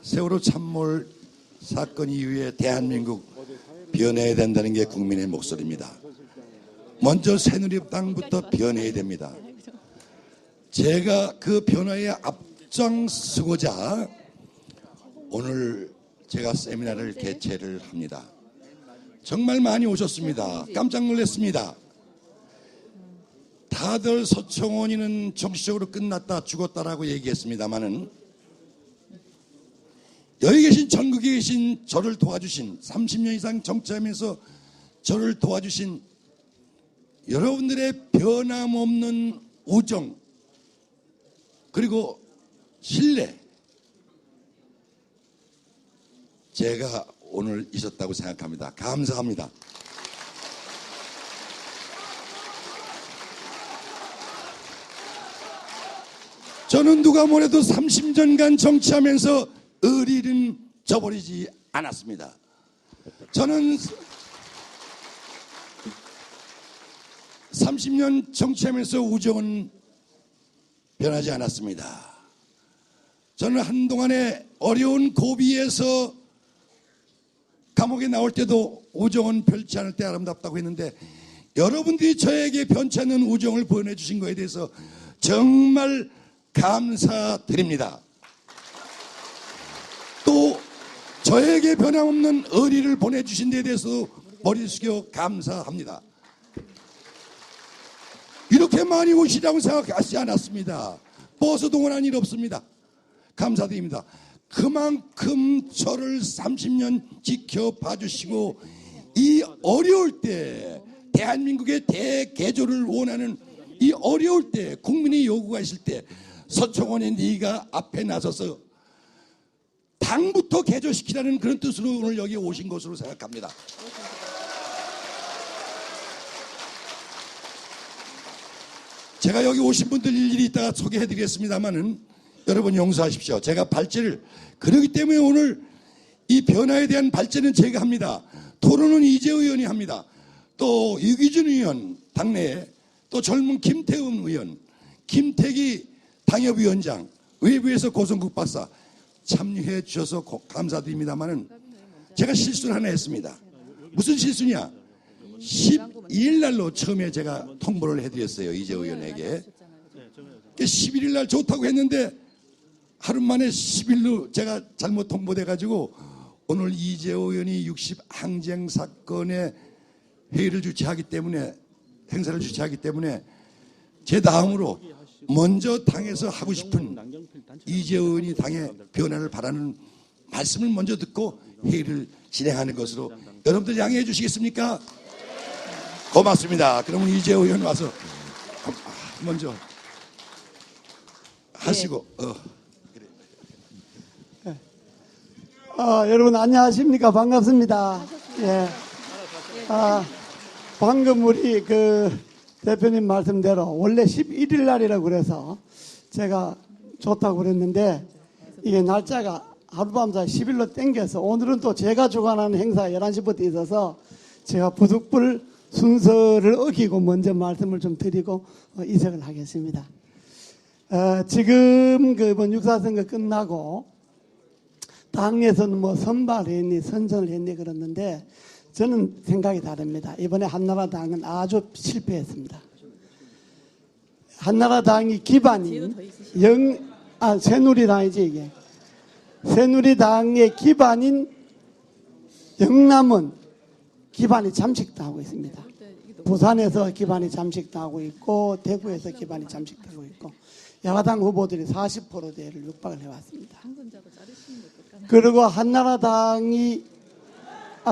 세월호 참몰 사건 이후에 대한민국 변해야 된다는 게 국민의 목소리입니다. 먼저 새누리당부터 변해야 됩니다. 제가 그 변화에 앞장서고자 오늘 제가 세미나를 개최를 합니다. 정말 많이 오셨습니다. 깜짝 놀랐습니다. 다들 서청원이는 정치적으로 끝났다 죽었다라고 얘기했습니다마는 여기 계신 전국에 계신 저를 도와주신 30년 이상 정치하면서 저를 도와주신 여러분들의 변함없는 우정 그리고 신뢰 제가 오늘 있었다고 생각합니다. 감사합니다. 저는 누가 뭐래도 30년간 정치하면서 의리는 저버리지 않았습니다. 저는 30년 정치하면서 우정은 변하지 않았습니다. 저는 한동안의 어려운 고비에서 감옥에 나올 때도 우정은 변치 않을 때 아름답다고 했는데 여러분들이 저에게 변치 않는 우정을 보내주신 것에 대해서 정말 감사드립니다. 또 저에게 변함없는 의리를 보내주신 데에 대해서 머리 숙여 감사합니다. 이렇게 많이 오시라고 생각하지 않았습니다. 버스 동원한 일 없습니다. 감사드립니다. 그만큼 저를 30년 지켜봐 주시고 이 어려울 때 대한민국의 대개조를 원하는 이 어려울 때 국민의 요구가 있을 때 서청원의 네가 앞에 나서서 당부터 개조시키라는 그런 뜻으로 오늘 여기 오신 것으로 생각합니다. 제가 여기 오신 분들 일일이 이따가 소개해드리겠습니다만은 여러분 용서하십시오. 제가 발제를 그러기 때문에 오늘 이 변화에 대한 발제는 제가 합니다. 토론은 이재호 의원이 합니다. 또 유기준 의원 당내에 또 젊은 김태훈 의원, 김태기 당협위원장, 외부에서 고성국 박사 참여해 주셔서 감사드립니다만은 제가 실수를 하나 했습니다. 무슨 실수냐? 12일 날로 처음에 제가 통보를 해드렸어요. 이재호 의원에게. 11일 날 좋다고 했는데 하루 만에 10일로 제가 잘못 통보돼가지고 오늘 이재호 의원이 60 항쟁 사건의 회의를 주최하기 때문에 행사를 주최하기 때문에 제 다음으로 먼저 당에서 하고 싶은 이재호 의원이 당의 변화를 바라는 말씀을 먼저 듣고 회의를 진행하는 것으로 여러분들 양해해 주시겠습니까? 고맙습니다. 그러면 이재호 의원 와서 먼저 하시고 여러분 안녕하십니까? 반갑습니다. 예. 방금 우리 대표님 말씀대로 원래 11일 날이라고 그래서 제가 좋다고 그랬는데 이게 날짜가 하루밤사 10일로 땡겨서 오늘은 또 제가 주관하는 행사 11시부터 있어서 제가 부득불 순서를 어기고 먼저 말씀을 좀 드리고 이색을 하겠습니다. 지금 이번 육사선거 끝나고 당에서는 뭐 선발했니 선전을 했니 그랬는데 저는 생각이 다릅니다. 이번에 한나라당은 아주 실패했습니다. 한나라당이 기반인 새누리당이지 이게. 새누리당의 기반인 영남은 기반이 잠식당하고 있습니다. 부산에서 기반이 잠식당하고 있고 대구에서 기반이 잠식당하고 있고 야당 후보들이 40%대를 육박을 해왔습니다. 그리고 한나라당이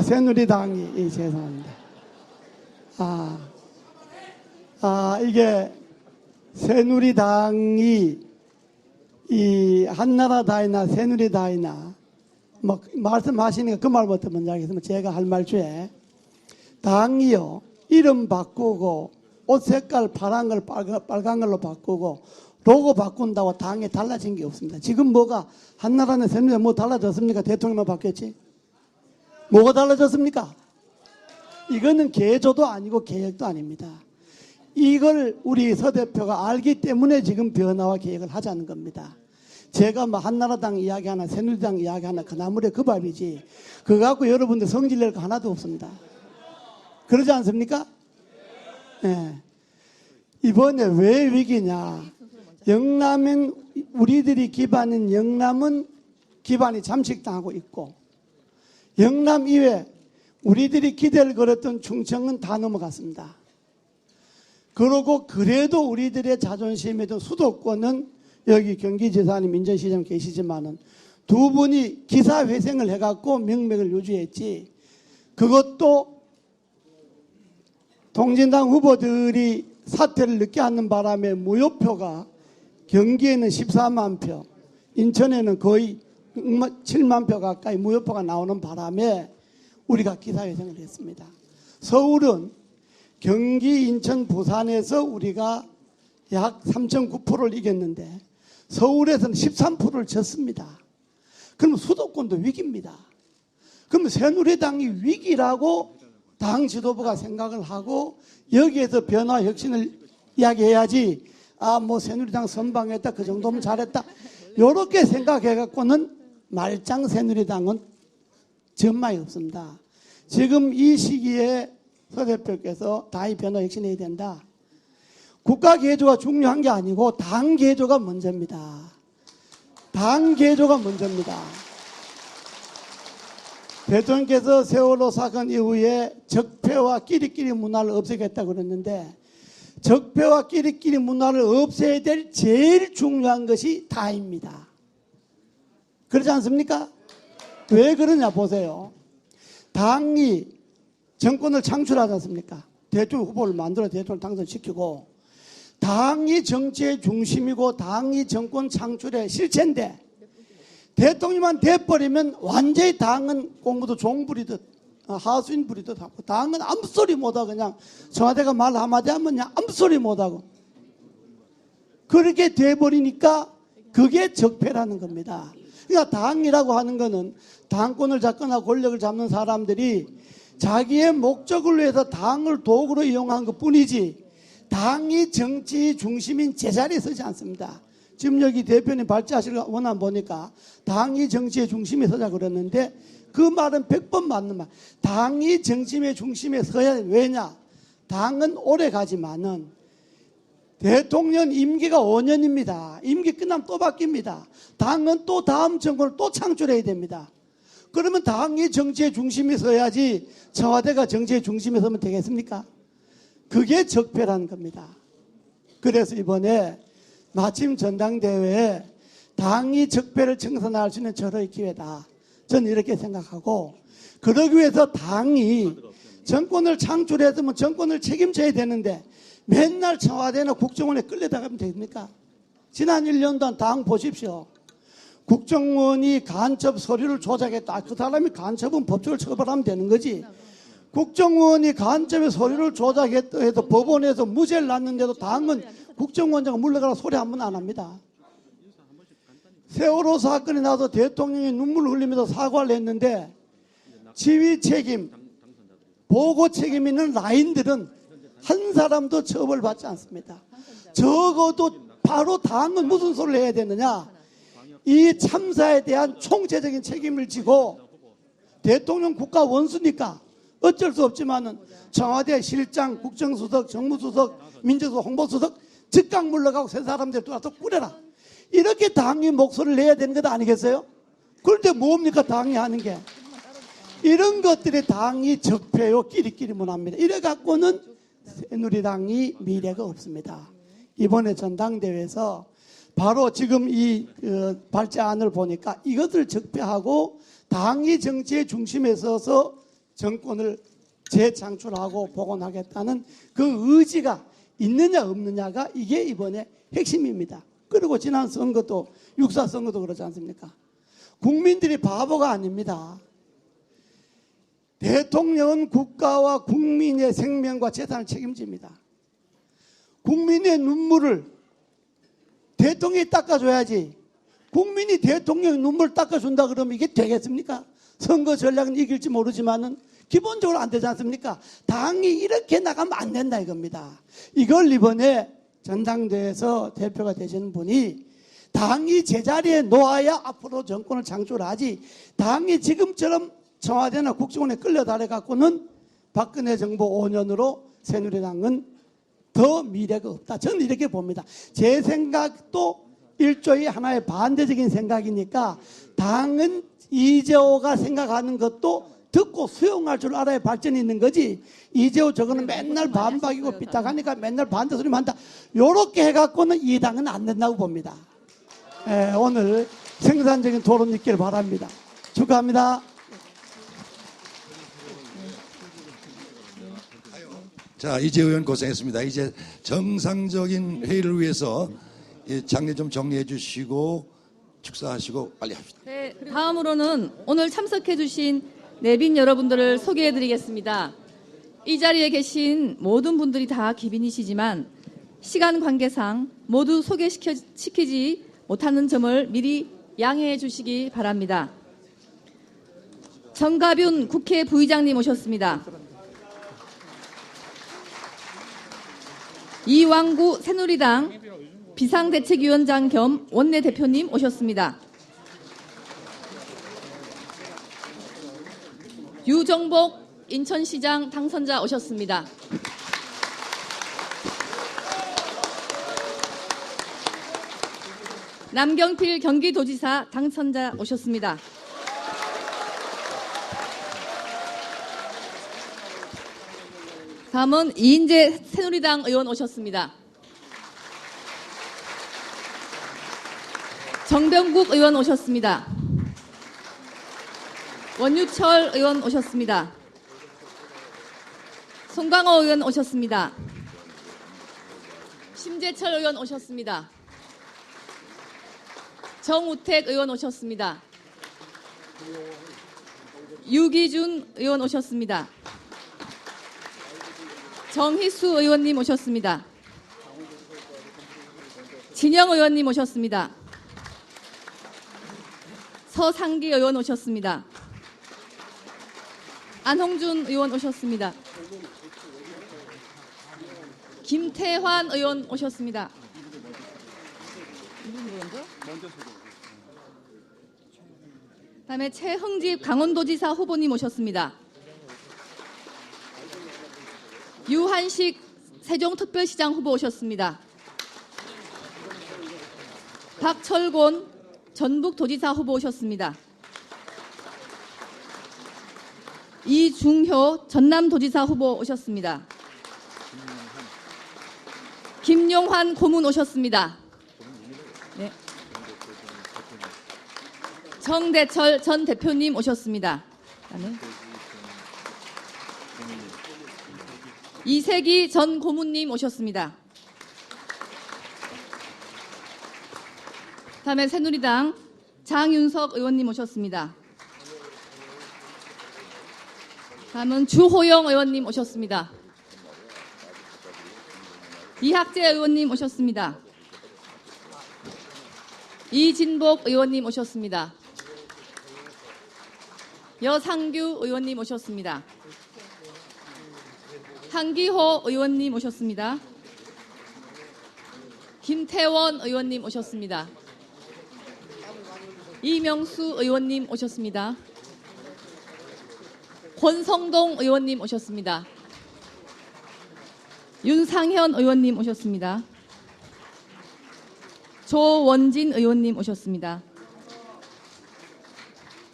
새누리당이 죄송합니다. 이게 새누리당이 이 한나라당이나 새누리당이나 뭐 말씀하시니까 그 말부터 먼저 하겠습니다. 제가 할 말 중에 당이요 이름 바꾸고 옷 색깔 파란 걸 빨간 걸로 바꾸고 로고 바꾼다고 당에 달라진 게 없습니다. 지금 뭐가 한나라는 새누리당 뭐 달라졌습니까? 대통령만 바뀌었지. 뭐가 달라졌습니까? 이거는 개조도 아니고 개혁도 아닙니다. 이걸 우리 서 대표가 알기 때문에 지금 변화와 개혁을 하자는 겁니다. 제가 뭐 한나라당 이야기하나 새누리당 이야기하나 그나물에 그 밥이지 그거 갖고 여러분들 성질 낼 거 하나도 없습니다. 그러지 않습니까? 네. 이번에 왜 위기냐? 영남은 우리들이 기반인 영남은 기반이 잠식당하고 있고 영남 이외 우리들이 기대를 걸었던 충청은 다 넘어갔습니다. 그러고 그래도 우리들의 자존심에도 수도권은 여기 경기지사님 민정시장 계시지만은 두 분이 기사회생을 해갖고 명맥을 유지했지 그것도 통진당 후보들이 사퇴를 늦게 하는 바람에 무효표가 경기에는 14만 표, 인천에는 거의 7만 표 가까이 무효표가 나오는 바람에 우리가 기사회생을 했습니다. 서울은 경기, 인천, 부산에서 우리가 약 3.9%를 이겼는데 서울에서는 13%를 졌습니다. 그럼 수도권도 위기입니다. 그럼 새누리당이 위기라고 당 지도부가 생각을 하고 여기에서 변화 혁신을 이야기해야지 뭐 새누리당 선방했다 그 정도면 잘했다 이렇게 생각해갖고는 말짱 새누리당은 전망이 없습니다. 지금 이 시기에 서 대표께서 당이 변화 혁신해야 된다. 국가 개조가 중요한 게 아니고 당 개조가 먼저입니다. 당 개조가 먼저입니다. 대통령께서 세월호 사건 이후에 적폐와 끼리끼리 문화를 없애겠다고 그랬는데 적폐와 끼리끼리 문화를 없애야 될 제일 중요한 것이 당입니다. 그렇지 않습니까? 왜 그러냐 보세요. 당이 정권을 창출하지 않습니까? 대통령 후보를 만들어 대통령 당선시키고 당이 정치의 중심이고 당이 정권 창출의 실체인데 대통령만 돼버리면 완전히 당은 공부도 종부리듯 하수인 부리듯 하고 당은 아무 소리 못하고 그냥 청와대가 말 한마디 하면 그냥 아무 소리 못하고 그렇게 돼버리니까 그게 적폐라는 겁니다. 그러니까 당이라고 하는 거는 당권을 잡거나 권력을 잡는 사람들이 자기의 목적을 위해서 당을 도구로 이용한 것 뿐이지 당이 정치 중심인 제자리에 서지 않습니다. 지금 여기 대표님 발제하실 원안 보니까 당이 정치의 중심에 서자 그랬는데 그 말은 100번 맞는 말. 당이 정치의 중심에 서야 왜냐? 당은 오래 가지만은 대통령 임기가 5년입니다. 임기 끝나면 또 바뀝니다. 당은 또 다음 정권을 또 창출해야 됩니다. 그러면 당이 정치의 중심에 서야지 청와대가 정치의 중심에 서면 되겠습니까? 그게 적폐라는 겁니다. 그래서 이번에 마침 전당대회에 당이 적폐를 청산할 수 있는 절호의 기회다. 저는 이렇게 생각하고 그러기 위해서 당이 정권을 창출했으면 정권을 책임져야 되는데 맨날 청와대나 국정원에 끌려다가면 됩니까? 지난 1년 동안 당 보십시오. 국정원이 간첩 서류를 조작했다. 그 사람이 간첩은 법적으로 처벌하면 되는 거지. 국정원이 간첩의 서류를 조작했다 해서 법원에서 무죄를 났는데도 당은 국정원장은 물러가라 소리 한 번 안 합니다. 세월호 사건이 나서 대통령이 눈물을 흘리면서 사과를 했는데 지휘 책임, 보고 책임 있는 라인들은 한 사람도 처벌받지 않습니다. 적어도 바로 당은 무슨 소리를 해야 되느냐? 이 참사에 대한 총체적인 책임을 지고 대통령 국가 원수니까 어쩔 수 없지만은 청와대 실장, 국정수석, 정무수석, 민정수석, 홍보수석 즉각 물러가고 새 사람들 들어와서 꾸려라. 이렇게 당이 목소리를 내야 되는 것 아니겠어요? 그런데 뭡니까 당이 하는 게? 이런 것들이 당이 적폐요 끼리끼리 문화입니다. 이래 갖고는 새누리당이 미래가 없습니다. 이번에 전당대회에서 바로 지금 이 발제안을 보니까 이것을 적폐하고 당이 정치의 중심에 서서 정권을 재창출하고 복원하겠다는 그 의지가 있느냐 없느냐가 이게 이번에 핵심입니다. 그리고 지난 선거도 6.4 선거도 그렇지 않습니까? 국민들이 바보가 아닙니다. 대통령은 국가와 국민의 생명과 재산을 책임집니다. 국민의 눈물을 대통령이 닦아줘야지. 국민이 대통령의 눈물을 닦아준다 그러면 이게 되겠습니까? 선거 전략은 이길지 모르지만은 기본적으로 안 되지 않습니까? 당이 이렇게 나가면 안 된다 이겁니다. 이걸 이번에 전당대회에서 대표가 되시는 분이 당이 제자리에 놓아야 앞으로 정권을 창출하지, 당이 지금처럼 청와대나 국정원에 끌려다녀 갖고는 박근혜 정부 5년으로 새누리당은 더 미래가 없다. 저는 이렇게 봅니다. 제 생각도 일조의 하나의 반대적인 생각이니까 당은 이재호가 생각하는 것도 듣고 수용할 줄 알아야 발전이 있는 거지. 이재호 저거는 맨날 반박이고 삐딱하니까 맨날 반대 소리만 한다. 요렇게 해갖고는 이 당은 안 된다고 봅니다. 오늘 생산적인 토론 있기를 바랍니다. 축하합니다. 자, 이재 의원 고생했습니다. 이제 정상적인 회의를 위해서 장례 좀 정리해 주시고 축사하시고 빨리 합시다. 네, 다음으로는 오늘 참석해 주신 내빈 여러분들을 소개해 드리겠습니다. 이 자리에 계신 모든 분들이 다 귀빈이시지만 시간 관계상 모두 소개시키지 못하는 점을 미리 양해해 주시기 바랍니다. 정가뵐 국회 부의장님 오셨습니다. 이왕구 새누리당 비상대책위원장 겸 원내대표님 오셨습니다. 유정복 인천시장 당선자 오셨습니다. 남경필 경기도지사 당선자 오셨습니다. 다음은 이인재 새누리당 의원 오셨습니다. 정병국 의원 오셨습니다. 원유철 의원 오셨습니다. 송강호 의원 오셨습니다. 심재철 의원 오셨습니다. 정우택 의원 오셨습니다. 유기준 의원 오셨습니다. 정희수 의원님 오셨습니다. 진영 의원님 오셨습니다. 서상기 의원 오셨습니다. 안홍준 의원 오셨습니다. 김태환 의원 오셨습니다. 다음에 최흥집 강원도지사 후보님 오셨습니다. 유한식 세종특별시장 후보 오셨습니다. 박철곤 전북도지사 후보 오셨습니다. 이중효 전남도지사 후보 오셨습니다. 김용환 고문 오셨습니다. 네. 정대철 전 대표님 오셨습니다. 그다음에 이세기 전 고문님 오셨습니다. 다음에 새누리당 장윤석 의원님 오셨습니다. 다음은 주호영 의원님 오셨습니다. 이학재 의원님 오셨습니다. 이진복 의원님 오셨습니다. 여상규 의원님 오셨습니다. 한기호 의원님 오셨습니다. 김태원 의원님 오셨습니다. 이명수 의원님 오셨습니다. 권성동 의원님 오셨습니다. 윤상현 의원님 오셨습니다. 조원진 의원님 오셨습니다.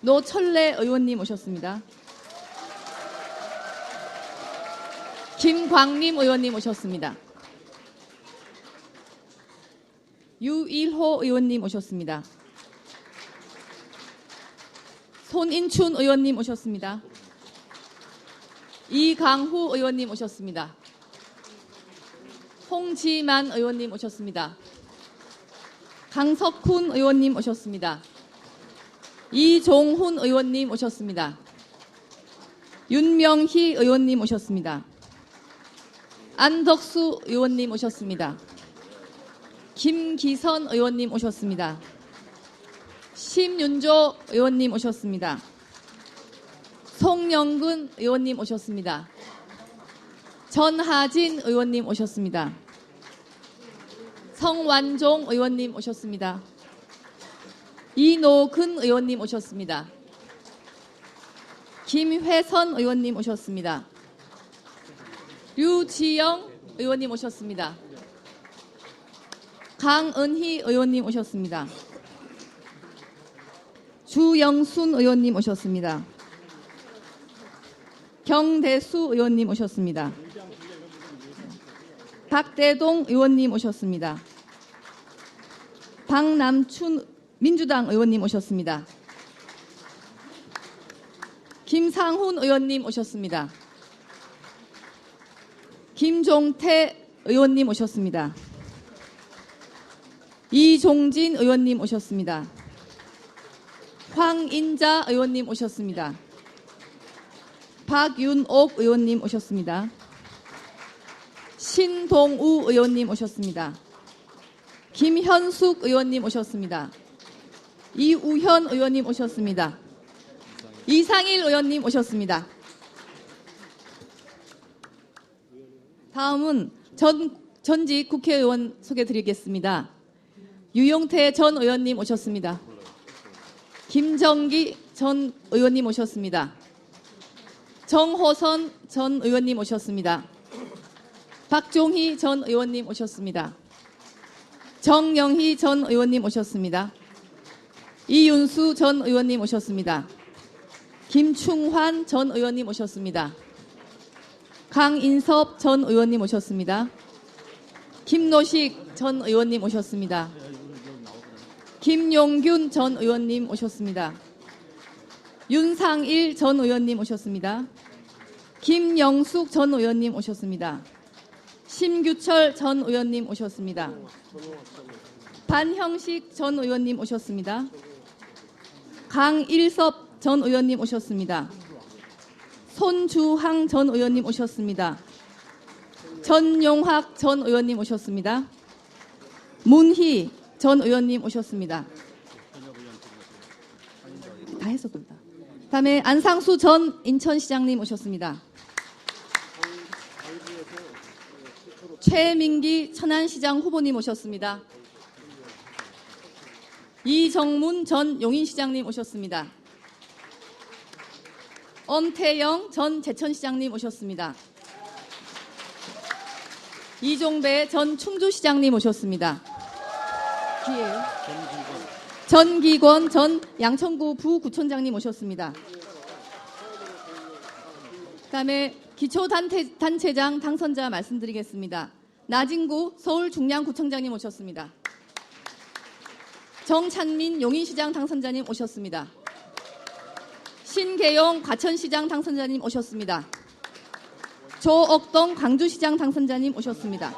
노철래 의원님 오셨습니다. 김광림 의원님 오셨습니다. 유일호 의원님 오셨습니다. 손인춘 의원님 오셨습니다. 이강후 의원님 오셨습니다. 홍지만 의원님 오셨습니다. 강석훈 의원님 오셨습니다. 이종훈 의원님 오셨습니다. 윤명희 의원님 오셨습니다. 안덕수 의원님 오셨습니다. 김기선 의원님 오셨습니다. 심윤조 의원님 오셨습니다. 송영근 의원님 오셨습니다. 전하진 의원님 오셨습니다. 성완종 의원님 오셨습니다. 이노근 의원님 오셨습니다. 김회선 의원님 오셨습니다. 류지영 의원님 오셨습니다. 강은희 의원님 오셨습니다. 주영순 의원님 오셨습니다. 경대수 의원님 오셨습니다. 박대동 의원님 오셨습니다. 박남춘 민주당 의원님 오셨습니다. 김상훈 의원님 오셨습니다. 김종태 의원님 오셨습니다. 이종진 의원님 오셨습니다. 황인자 의원님 오셨습니다. 박윤옥 의원님 오셨습니다. 신동우 의원님 오셨습니다. 김현숙 의원님 오셨습니다. 이우현 의원님 오셨습니다. 이상일 의원님 오셨습니다. 다음은 전직 국회의원 소개드리겠습니다. 유용태 전 의원님 오셨습니다. 김정기 전 의원님 오셨습니다. 정호선 전 의원님 오셨습니다. 박종희 전 의원님 오셨습니다. 정영희 전 의원님 오셨습니다. 이윤수 전 의원님 오셨습니다. 김충환 전 의원님 오셨습니다. 강인섭 전 의원님 오셨습니다. 김노식 전 의원님 오셨습니다. 김용균 전 의원님 오셨습니다. 윤상일 전 의원님 오셨습니다. 김영숙 전 의원님 오셨습니다. 심규철 전 의원님 오셨습니다. 반형식 전 의원님 오셨습니다. 강일섭 전 의원님 오셨습니다. 손주항 전 의원님 오셨습니다. 전용학 전 의원님 오셨습니다. 문희 전 의원님 오셨습니다. 다 했었습니다. 다음에 안상수 전 인천시장님 오셨습니다. 최민기 천안시장 후보님 오셨습니다. 이정문 전 용인시장님 오셨습니다. 엄태영 전 제천시장님 오셨습니다. 이종배 전 충주시장님 오셨습니다. 기회요. 전기권 전 양천구 부구청장님 오셨습니다. 그다음에 기초단체장 당선자 말씀드리겠습니다. 나진구 서울중량구청장님 오셨습니다. 정찬민 용인시장 당선자님 오셨습니다. 신계용 과천시장 당선자님 오셨습니다. 조억동 광주시장 당선자님 오셨습니다.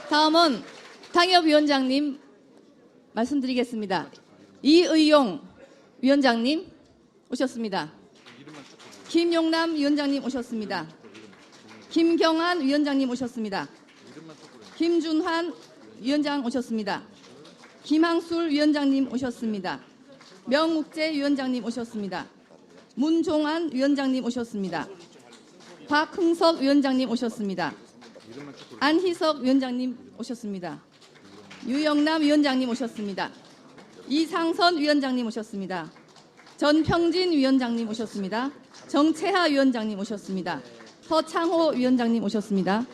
다음은 당협위원장님 말씀드리겠습니다. 이의용 위원장님 오셨습니다. 김용남 위원장님 오셨습니다. 김경환 위원장님 오셨습니다. 김준환 위원장 오셨습니다. 김항술 위원장님 오셨습니다. 명욱재 위원장님 오셨습니다. 문종환 위원장님 오셨습니다. 박흥석 위원장님 오셨습니다. 안희석 위원장님 오셨습니다. 유영남 위원장님 오셨습니다. 이상선 위원장님 오셨습니다. 전평진 위원장님 오셨습니다. 정채하 위원장님 오셨습니다. 서창호 위원장님 오셨습니다.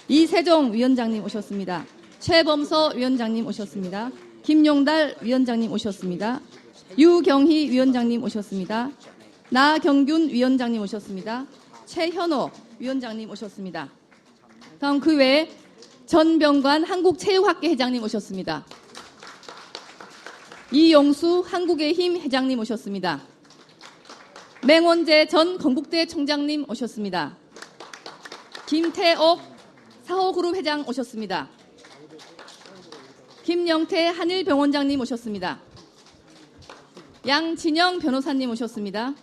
이세종 위원장님 오셨습니다. 최범서 위원장님 오셨습니다. 김용달 위원장님 오셨습니다. 유경희 위원장님 오셨습니다. 나경균 위원장님 오셨습니다. 최현호 위원장님 오셨습니다. 다음 그 외에 전병관 한국체육학회 회장님 오셨습니다. 이용수 한국의 힘 회장님 오셨습니다. 맹원재 전 건국대 총장님 오셨습니다. 김태옥 사호그룹 회장 오셨습니다. 김영태 한일병원장님 오셨습니다. 양진영 변호사님 오셨습니다.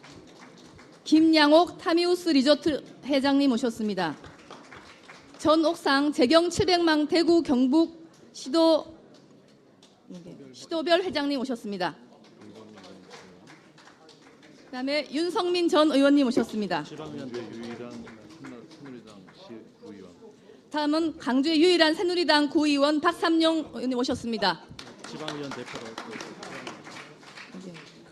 김양옥 타미우스 리조트 회장님 오셨습니다. 전옥상 재경 700망 대구 경북 시도별 회장님 오셨습니다. 그다음에 윤성민 전 의원님 오셨습니다. 다음은 강주의 유일한 새누리당 구의원 박삼용 의원님 오셨습니다. 지방의원 대표로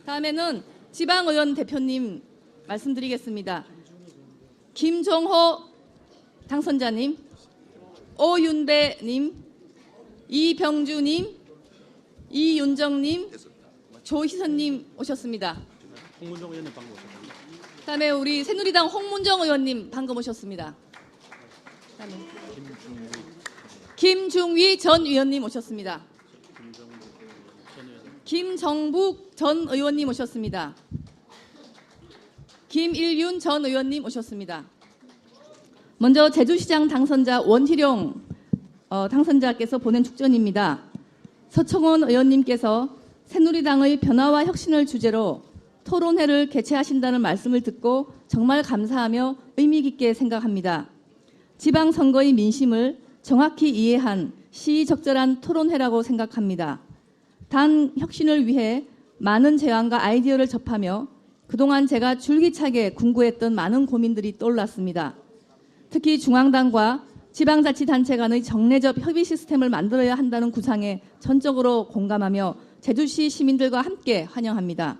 다음에는 지방의원 대표님 말씀드리겠습니다. 김종호 당선자님, 오윤배님, 이병주님, 이윤정님, 조희선님 오셨습니다. 홍문종 의원님 방금 오셨습니다. 그다음에 우리 새누리당 홍문정 의원님 방금 오셨습니다. 그다음에 김중위 전 의원님 오셨습니다. 김정북 전 의원님 오셨습니다. 김일윤 전 의원님 오셨습니다. 먼저 제주시장 당선자 원희룡 당선자께서 보낸 축전입니다. 서청원 의원님께서 새누리당의 변화와 혁신을 주제로 토론회를 개최하신다는 말씀을 듣고 정말 감사하며 의미 깊게 생각합니다. 지방선거의 민심을 정확히 이해한 시의적절한 토론회라고 생각합니다. 당 혁신을 위해 많은 제안과 아이디어를 접하며 그동안 제가 줄기차게 궁구했던 많은 고민들이 떠올랐습니다. 특히 중앙당과 지방자치단체 간의 정례적 협의 시스템을 만들어야 한다는 구상에 전적으로 공감하며 제주시 시민들과 함께 환영합니다.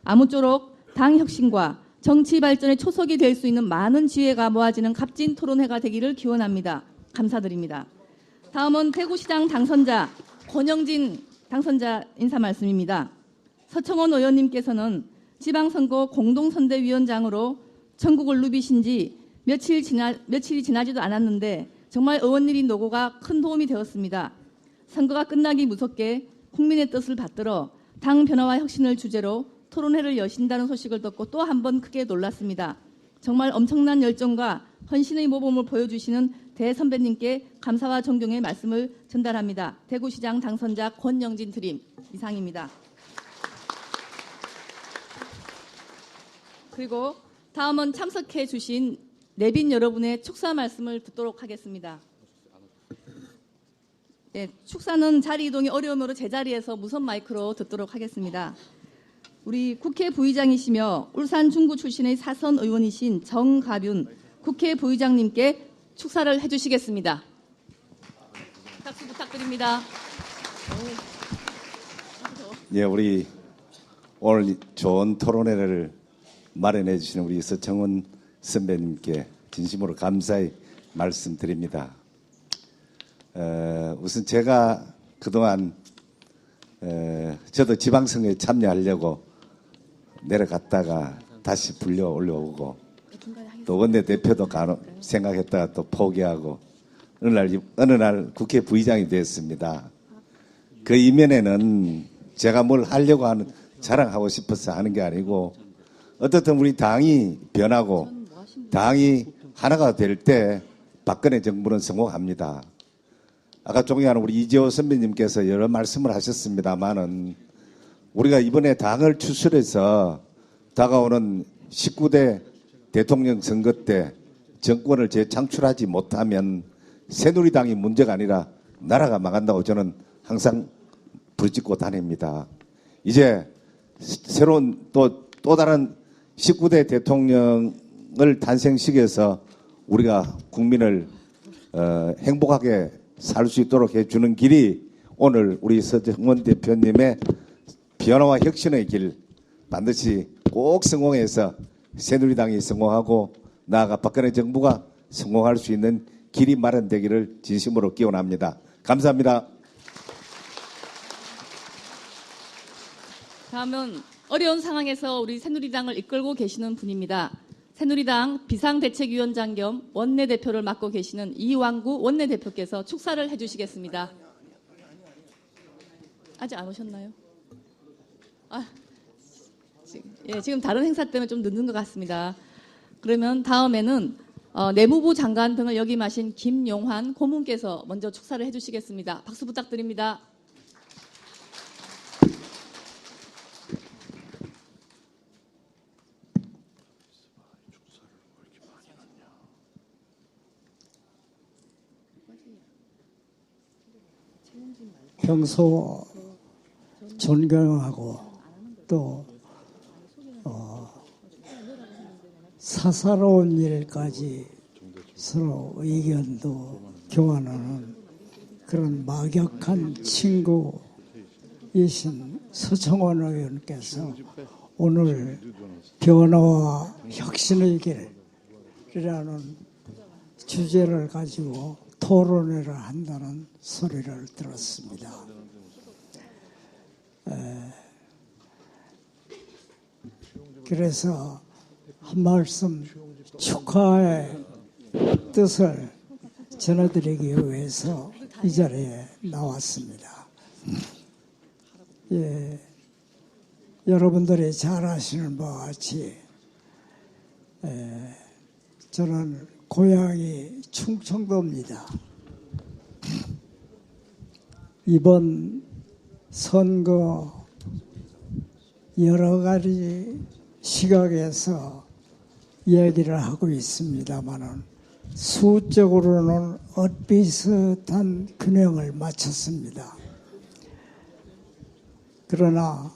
아무쪼록 당 혁신과 정치 발전의 초석이 될 수 있는 많은 지혜가 모아지는 값진 토론회가 되기를 기원합니다. 감사드립니다. 다음은 대구시장 당선자 권영진 당선자 인사 말씀입니다. 서청원 의원님께서는 지방선거 공동선대위원장으로 전국을 누비신 지 며칠이 지나지도 않았는데 정말 의원님이 노고가 큰 도움이 되었습니다. 선거가 끝나기 무섭게 국민의 뜻을 받들어 당 변화와 혁신을 주제로 토론회를 여신다는 소식을 듣고 또 한 번 크게 놀랐습니다. 정말 엄청난 열정과 헌신의 모범을 보여주시는 대선배님께 감사와 존경의 말씀을 전달합니다. 대구시장 당선자 권영진 드림 이상입니다. 그리고 다음은 참석해 주신 내빈 여러분의 축사 말씀을 듣도록 하겠습니다. 네, 축사는 자리 이동이 어려움으로 제자리에서 무선 마이크로 듣도록 하겠습니다. 우리 국회 부의장이시며 울산 중구 출신의 사선 의원이신 정가윤 국회 부의장님께 축사를 해주시겠습니다. 박수 부탁드립니다. 예, 우리 오늘 좋은 토론회를 마련해 주시는 우리 서청원 선배님께 진심으로 감사의 말씀드립니다. 우선 제가 그동안 저도 지방선거에 참여하려고 내려갔다가 다시 불려 올려오고 또 원내대표도 생각했다가 또 포기하고 어느 날 국회 부의장이 됐습니다. 그 이면에는 제가 뭘 하려고 하는 자랑하고 싶어서 하는 게 아니고 어떻든 우리 당이 변하고 당이 하나가 될 때 박근혜 정부는 성공합니다. 아까 존경하는 우리 이재호 선배님께서 여러 말씀을 하셨습니다만은 우리가 이번에 당을 추스려서 다가오는 19대 대통령 선거 때 정권을 재창출하지 못하면 새누리당이 문제가 아니라 나라가 망한다고 저는 항상 부르짖고 다닙니다. 이제 새로운 또 다른 19대 대통령을 탄생시켜서 우리가 국민을 행복하게 살 수 있도록 해주는 길이 오늘 우리 서청원 대표님의 변화와 혁신의 길 반드시 꼭 성공해서 새누리당이 성공하고 나아가 박근혜 정부가 성공할 수 있는 길이 마련되기를 진심으로 기원합니다. 감사합니다. 다음은 어려운 상황에서 우리 새누리당을 이끌고 계시는 분입니다. 새누리당 비상대책위원장 겸 원내대표를 맡고 계시는 이완구 원내대표께서 축사를 해주시겠습니다. 아직 안 오셨나요? 지금 다른 행사 때문에 좀 늦는 것 같습니다. 그러면 다음에는 내무부 장관 등을 역임하신 김용환 고문께서 먼저 축사를 해주시겠습니다. 박수 부탁드립니다. 평소 존경하고 또 사사로운 일까지 서로 의견도 교환하는 그런 막역한 친구 이신 서청원 의원께서 오늘 변화와 혁신의 길이라는 주제를 가지고 토론회를 한다는 소리를 들었습니다. 그래서 한 말씀 축하의 뜻을 전해드리기 위해서 이 자리에 나왔습니다. 예, 여러분들이 잘 아시는 바와 같이 저는 고향이 충청도입니다. 이번 선거 여러 가지 시각에서 얘기를 하고 있습니다만은 수적으로는 엇비슷한 균형을 맞췄습니다. 그러나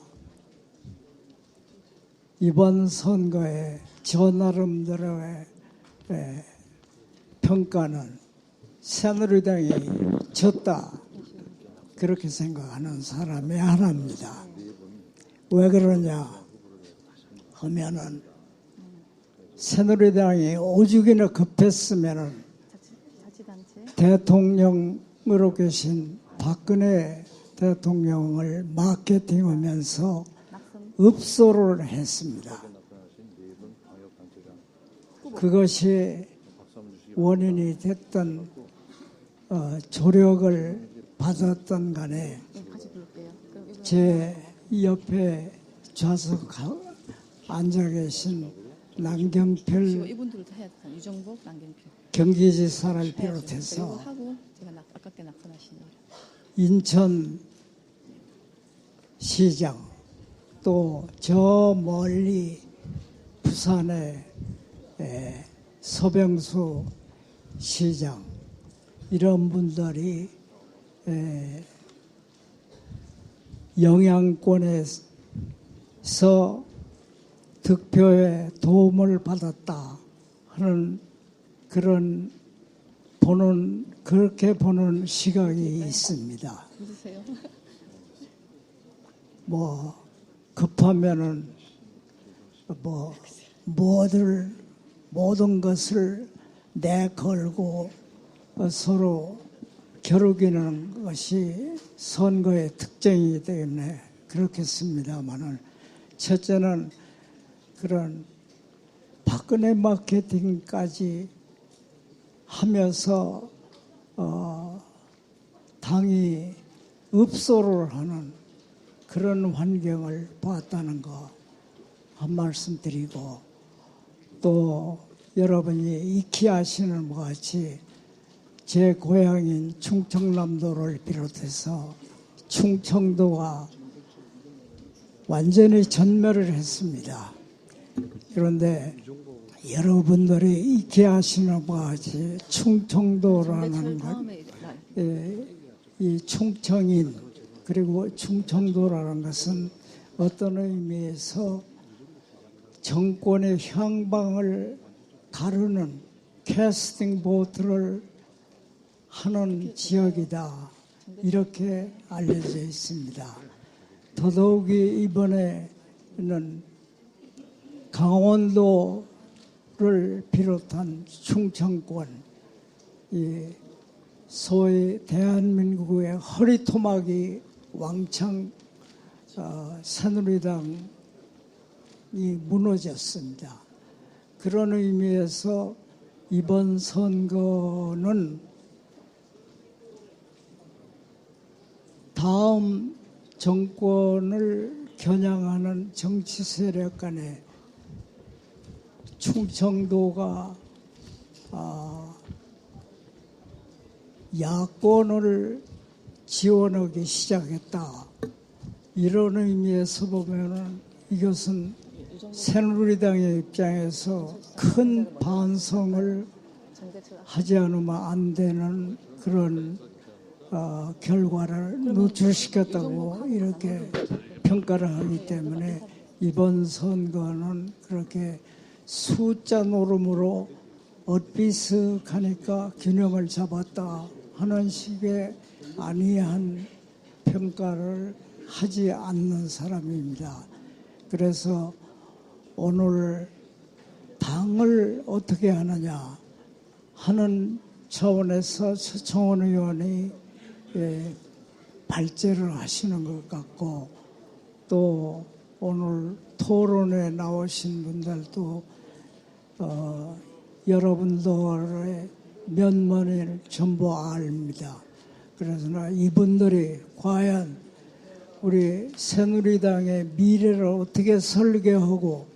이번 선거에 저 나름대로의 평가는 새누리당이 졌다 그렇게 생각하는 사람이 하나입니다. 왜 그러냐 하면은 새누리당이 오죽이나 급했으면은 대통령으로 계신 박근혜 대통령을 마케팅하면서 읍소를 했습니다. 그것이 원인이 됐던 조력을 받았던 간에 제 옆에 좌석 앉아 계신 남경필 이분들도 해야 돼. 유정복, 남경필. 경기지사를 비롯해서 그리고 하고 제가 아깝게 낙선하신 인천시장 또 저 멀리 부산의 서병수 시장 이런 분들이 영향권에서 득표에 도움을 받았다 하는 그런 그렇게 보는 시각이 있습니다. 믿으세요? 뭐 급하면은 뭐 모든 것을 내걸고 서로 겨루기는 것이 선거의 특징이기 때문에 그렇겠습니다만은 첫째는 그런 박근혜 마케팅까지 하면서 당이 읍소를 하는 그런 환경을 봤다는 거 한 말씀 드리고 또 여러분이 익히 아시는 것 같이 제 고향인 충청남도를 비롯해서 충청도가 완전히 전멸을 했습니다. 그런데 여러분들이 익히 아시는 바와 같이 충청도라는 것, 이 충청인 그리고 충청도라는 것은 어떤 의미에서 정권의 향방을 가르는 캐스팅 보트를 하는 지역이다 이렇게 알려져 있습니다. 더더욱이 이번에는 강원도를 비롯한 충청권, 이 소위 대한민국의 허리토막이 왕창 새누리당이 무너졌습니다. 그런 의미에서 이번 선거는 다음 정권을 겨냥하는 정치 세력 간에 충청도가 야권을 지원하기 시작했다. 이런 의미에서 보면은 이것은 새누리당의 입장에서 큰 반성을 하지 않으면 안 되는 그런 결과를 노출시켰다고 이렇게 평가를 하기 때문에 이번 선거는 그렇게 숫자 노름으로 엇비슷하니까 균형을 잡았다 하는 식의 아니한 평가를 하지 않는 사람입니다. 그래서 오늘 당을 어떻게 하느냐 하는 차원에서 서청원 의원이 발제를 하시는 것 같고, 또 오늘 토론에 나오신 분들도 여러분들의 면면을 전부 압니다. 그래서 이분들이 과연 우리 새누리당의 미래를 어떻게 설계하고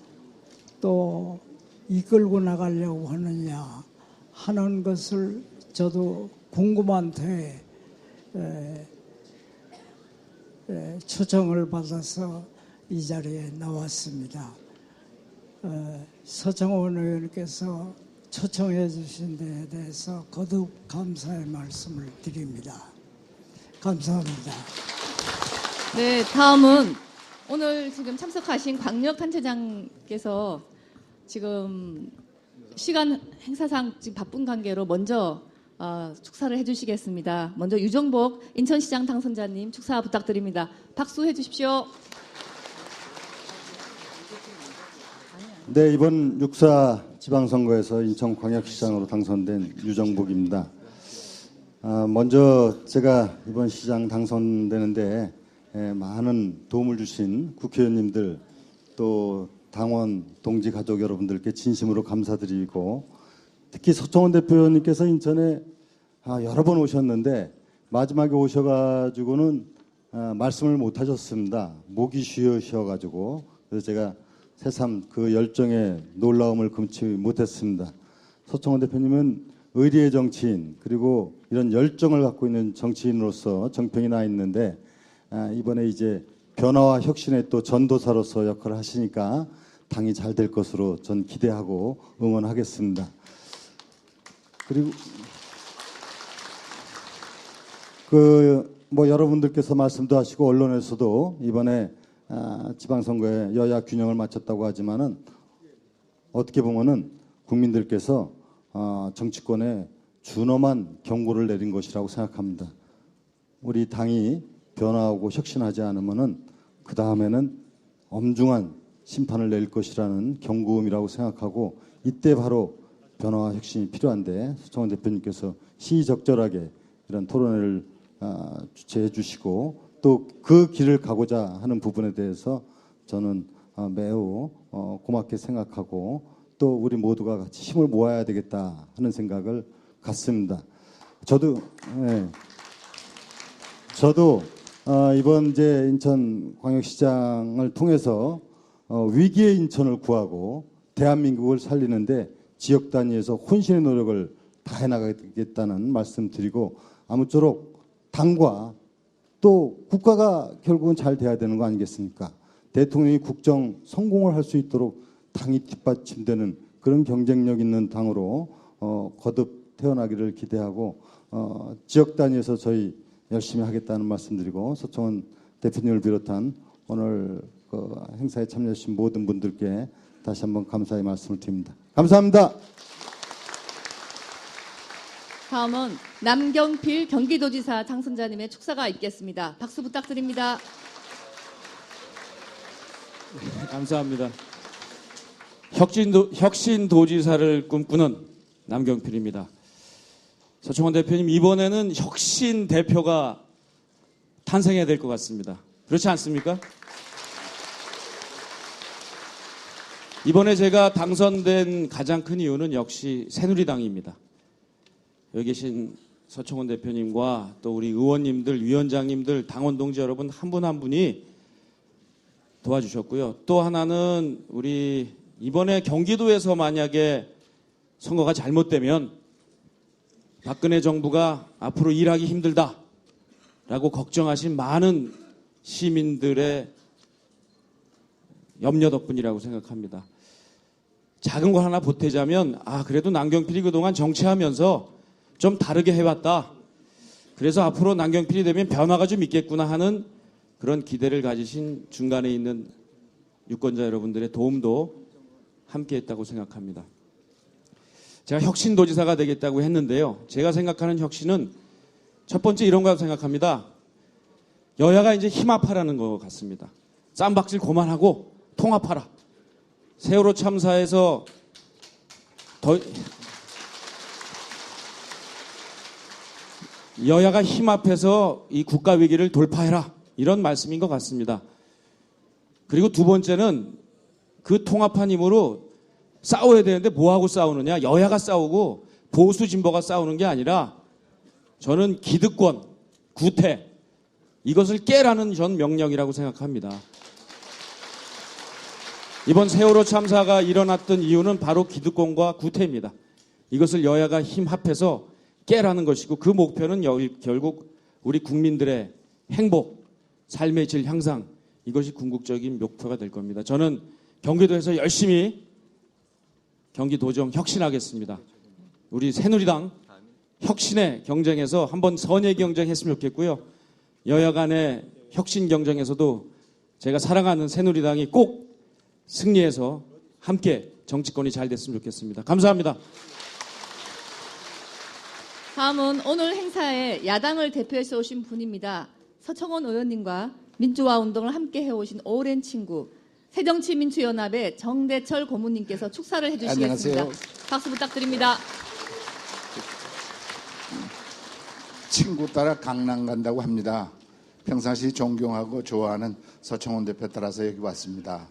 또 이끌고 나가려고 하느냐 하는 것을 저도 궁금한 터에 초청을 받아서 이 자리에 나왔습니다. 서청원 의원께서 초청해 주신 데에 대해서 거듭 감사의 말씀을 드립니다. 감사합니다. 네, 다음은 오늘 지금 참석하신 광역단체장께서 지금 시간 행사상 지금 바쁜 관계로 먼저 축사를 해주시겠습니다. 먼저 유정복 인천시장 당선자님 축사 부탁드립니다. 박수 해주십시오. 네, 이번 6.4 지방선거에서 인천광역시장으로 당선된 유정복입니다. 먼저 제가 이번 시장 당선되는데 많은 도움을 주신 국회의원님들 또 당원 동지 가족 여러분들께 진심으로 감사드리고, 특히 서청원 대표님께서 인천에 여러 번 오셨는데 마지막에 오셔가지고는 말씀을 못 하셨습니다. 목이 쉬어가지고. 그래서 제가 새삼 그 열정의 놀라움을 금치 못했습니다. 서청원 대표님은 의리의 정치인, 그리고 이런 열정을 갖고 있는 정치인으로서 정평이 나 있는데 이번에 이제 변화와 혁신의 또 전도사로서 역할을 하시니까 당이 잘 될 것으로 전 기대하고 응원하겠습니다. 그리고 여러분들께서 말씀도 하시고 언론에서도 이번에 지방선거에 여야 균형을 맞췄다고 하지만은 어떻게 보면은 국민들께서 정치권에 준엄한 경고를 내린 것이라고 생각합니다. 우리 당이 변화하고 혁신하지 않으면은 그 다음에는 엄중한 심판을 낼 것이라는 경고음이라고 생각하고, 이때 바로 변화와 혁신이 필요한데 서청원 대표님께서 시의적절하게 이런 토론회를 주최해 주시고 또 그 길을 가고자 하는 부분에 대해서 저는 매우 고맙게 생각하고, 또 우리 모두가 같이 힘을 모아야 되겠다 하는 생각을 갖습니다. 저도 이번 이제 인천광역시장을 통해서 위기의 인천을 구하고 대한민국을 살리는데 지역 단위에서 혼신의 노력을 다해 나가겠다는 말씀드리고, 아무쪼록 당과 또 국가가 결국은 잘 돼야 되는 거 아니겠습니까? 대통령이 국정 성공을 할 수 있도록 당이 뒷받침되는 그런 경쟁력 있는 당으로 거듭 태어나기를 기대하고, 지역 단위에서 저희 열심히 하겠다는 말씀드리고, 서청원 대표님을 비롯한 오늘 그 행사에 참여해주신 모든 분들께 다시 한번 감사의 말씀을 드립니다. 감사합니다. 다음은 남경필 경기도지사 당선자님의 축사가 있겠습니다. 박수 부탁드립니다. 감사합니다. 혁신도지사를 꿈꾸는 남경필입니다. 서청원 대표님, 이번에는 혁신 대표가 탄생해야 될 것 같습니다. 그렇지 않습니까? 이번에 제가 당선된 가장 큰 이유는 역시 새누리당입니다. 여기 계신 서청원 대표님과 또 우리 의원님들, 위원장님들, 당원 동지 여러분 한 분 한 분이 도와주셨고요. 또 하나는 우리 이번에 경기도에서 만약에 선거가 잘못되면 박근혜 정부가 앞으로 일하기 힘들다라고 걱정하신 많은 시민들의 염려 덕분이라고 생각합니다. 작은 거 하나 보태자면 그래도 남경필이 그동안 정치하면서 좀 다르게 해왔다. 그래서 앞으로 남경필이 되면 변화가 좀 있겠구나 하는 그런 기대를 가지신 중간에 있는 유권자 여러분들의 도움도 함께했다고 생각합니다. 제가 혁신도지사가 되겠다고 했는데요. 제가 생각하는 혁신은 첫 번째 이런 거라고 생각합니다. 여야가 이제 힘합하라는 것 같습니다. 쌈박질 그만하고 통합하라. 세월호 참사에서 여야가 힘합해서 이 국가 위기를 돌파해라. 이런 말씀인 것 같습니다. 그리고 두 번째는 그 통합한 힘으로 싸워야 되는데 뭐하고 싸우느냐. 여야가 싸우고 보수 진보가 싸우는 게 아니라 저는 기득권, 구태 이것을 깨라는 전 명령이라고 생각합니다. 이번 세월호 참사가 일어났던 이유는 바로 기득권과 구태입니다. 이것을 여야가 힘합해서 깨라는 것이고 그 목표는 결국 우리 국민들의 행복, 삶의 질 향상 이것이 궁극적인 목표가 될 겁니다. 저는 경기도에서 열심히 경기도정 혁신하겠습니다. 우리 새누리당 혁신의 경쟁에서 한번 선의 경쟁했으면 좋겠고요. 여야 간의 혁신 경쟁에서도 제가 사랑하는 새누리당이 꼭 승리해서 함께 정치권이 잘 됐으면 좋겠습니다. 감사합니다. 다음은 오늘 행사에 야당을 대표해서 오신 분입니다. 서청원 의원님과 민주화 운동을 함께 해오신 오랜 친구 새정치민주연합의 정대철 고문님께서 축사를 해주시겠습니다. 안녕하세요. 박수 부탁드립니다. 친구 따라 강남 간다고 합니다. 평상시 존경하고 좋아하는 서청원 대표 따라서 여기 왔습니다.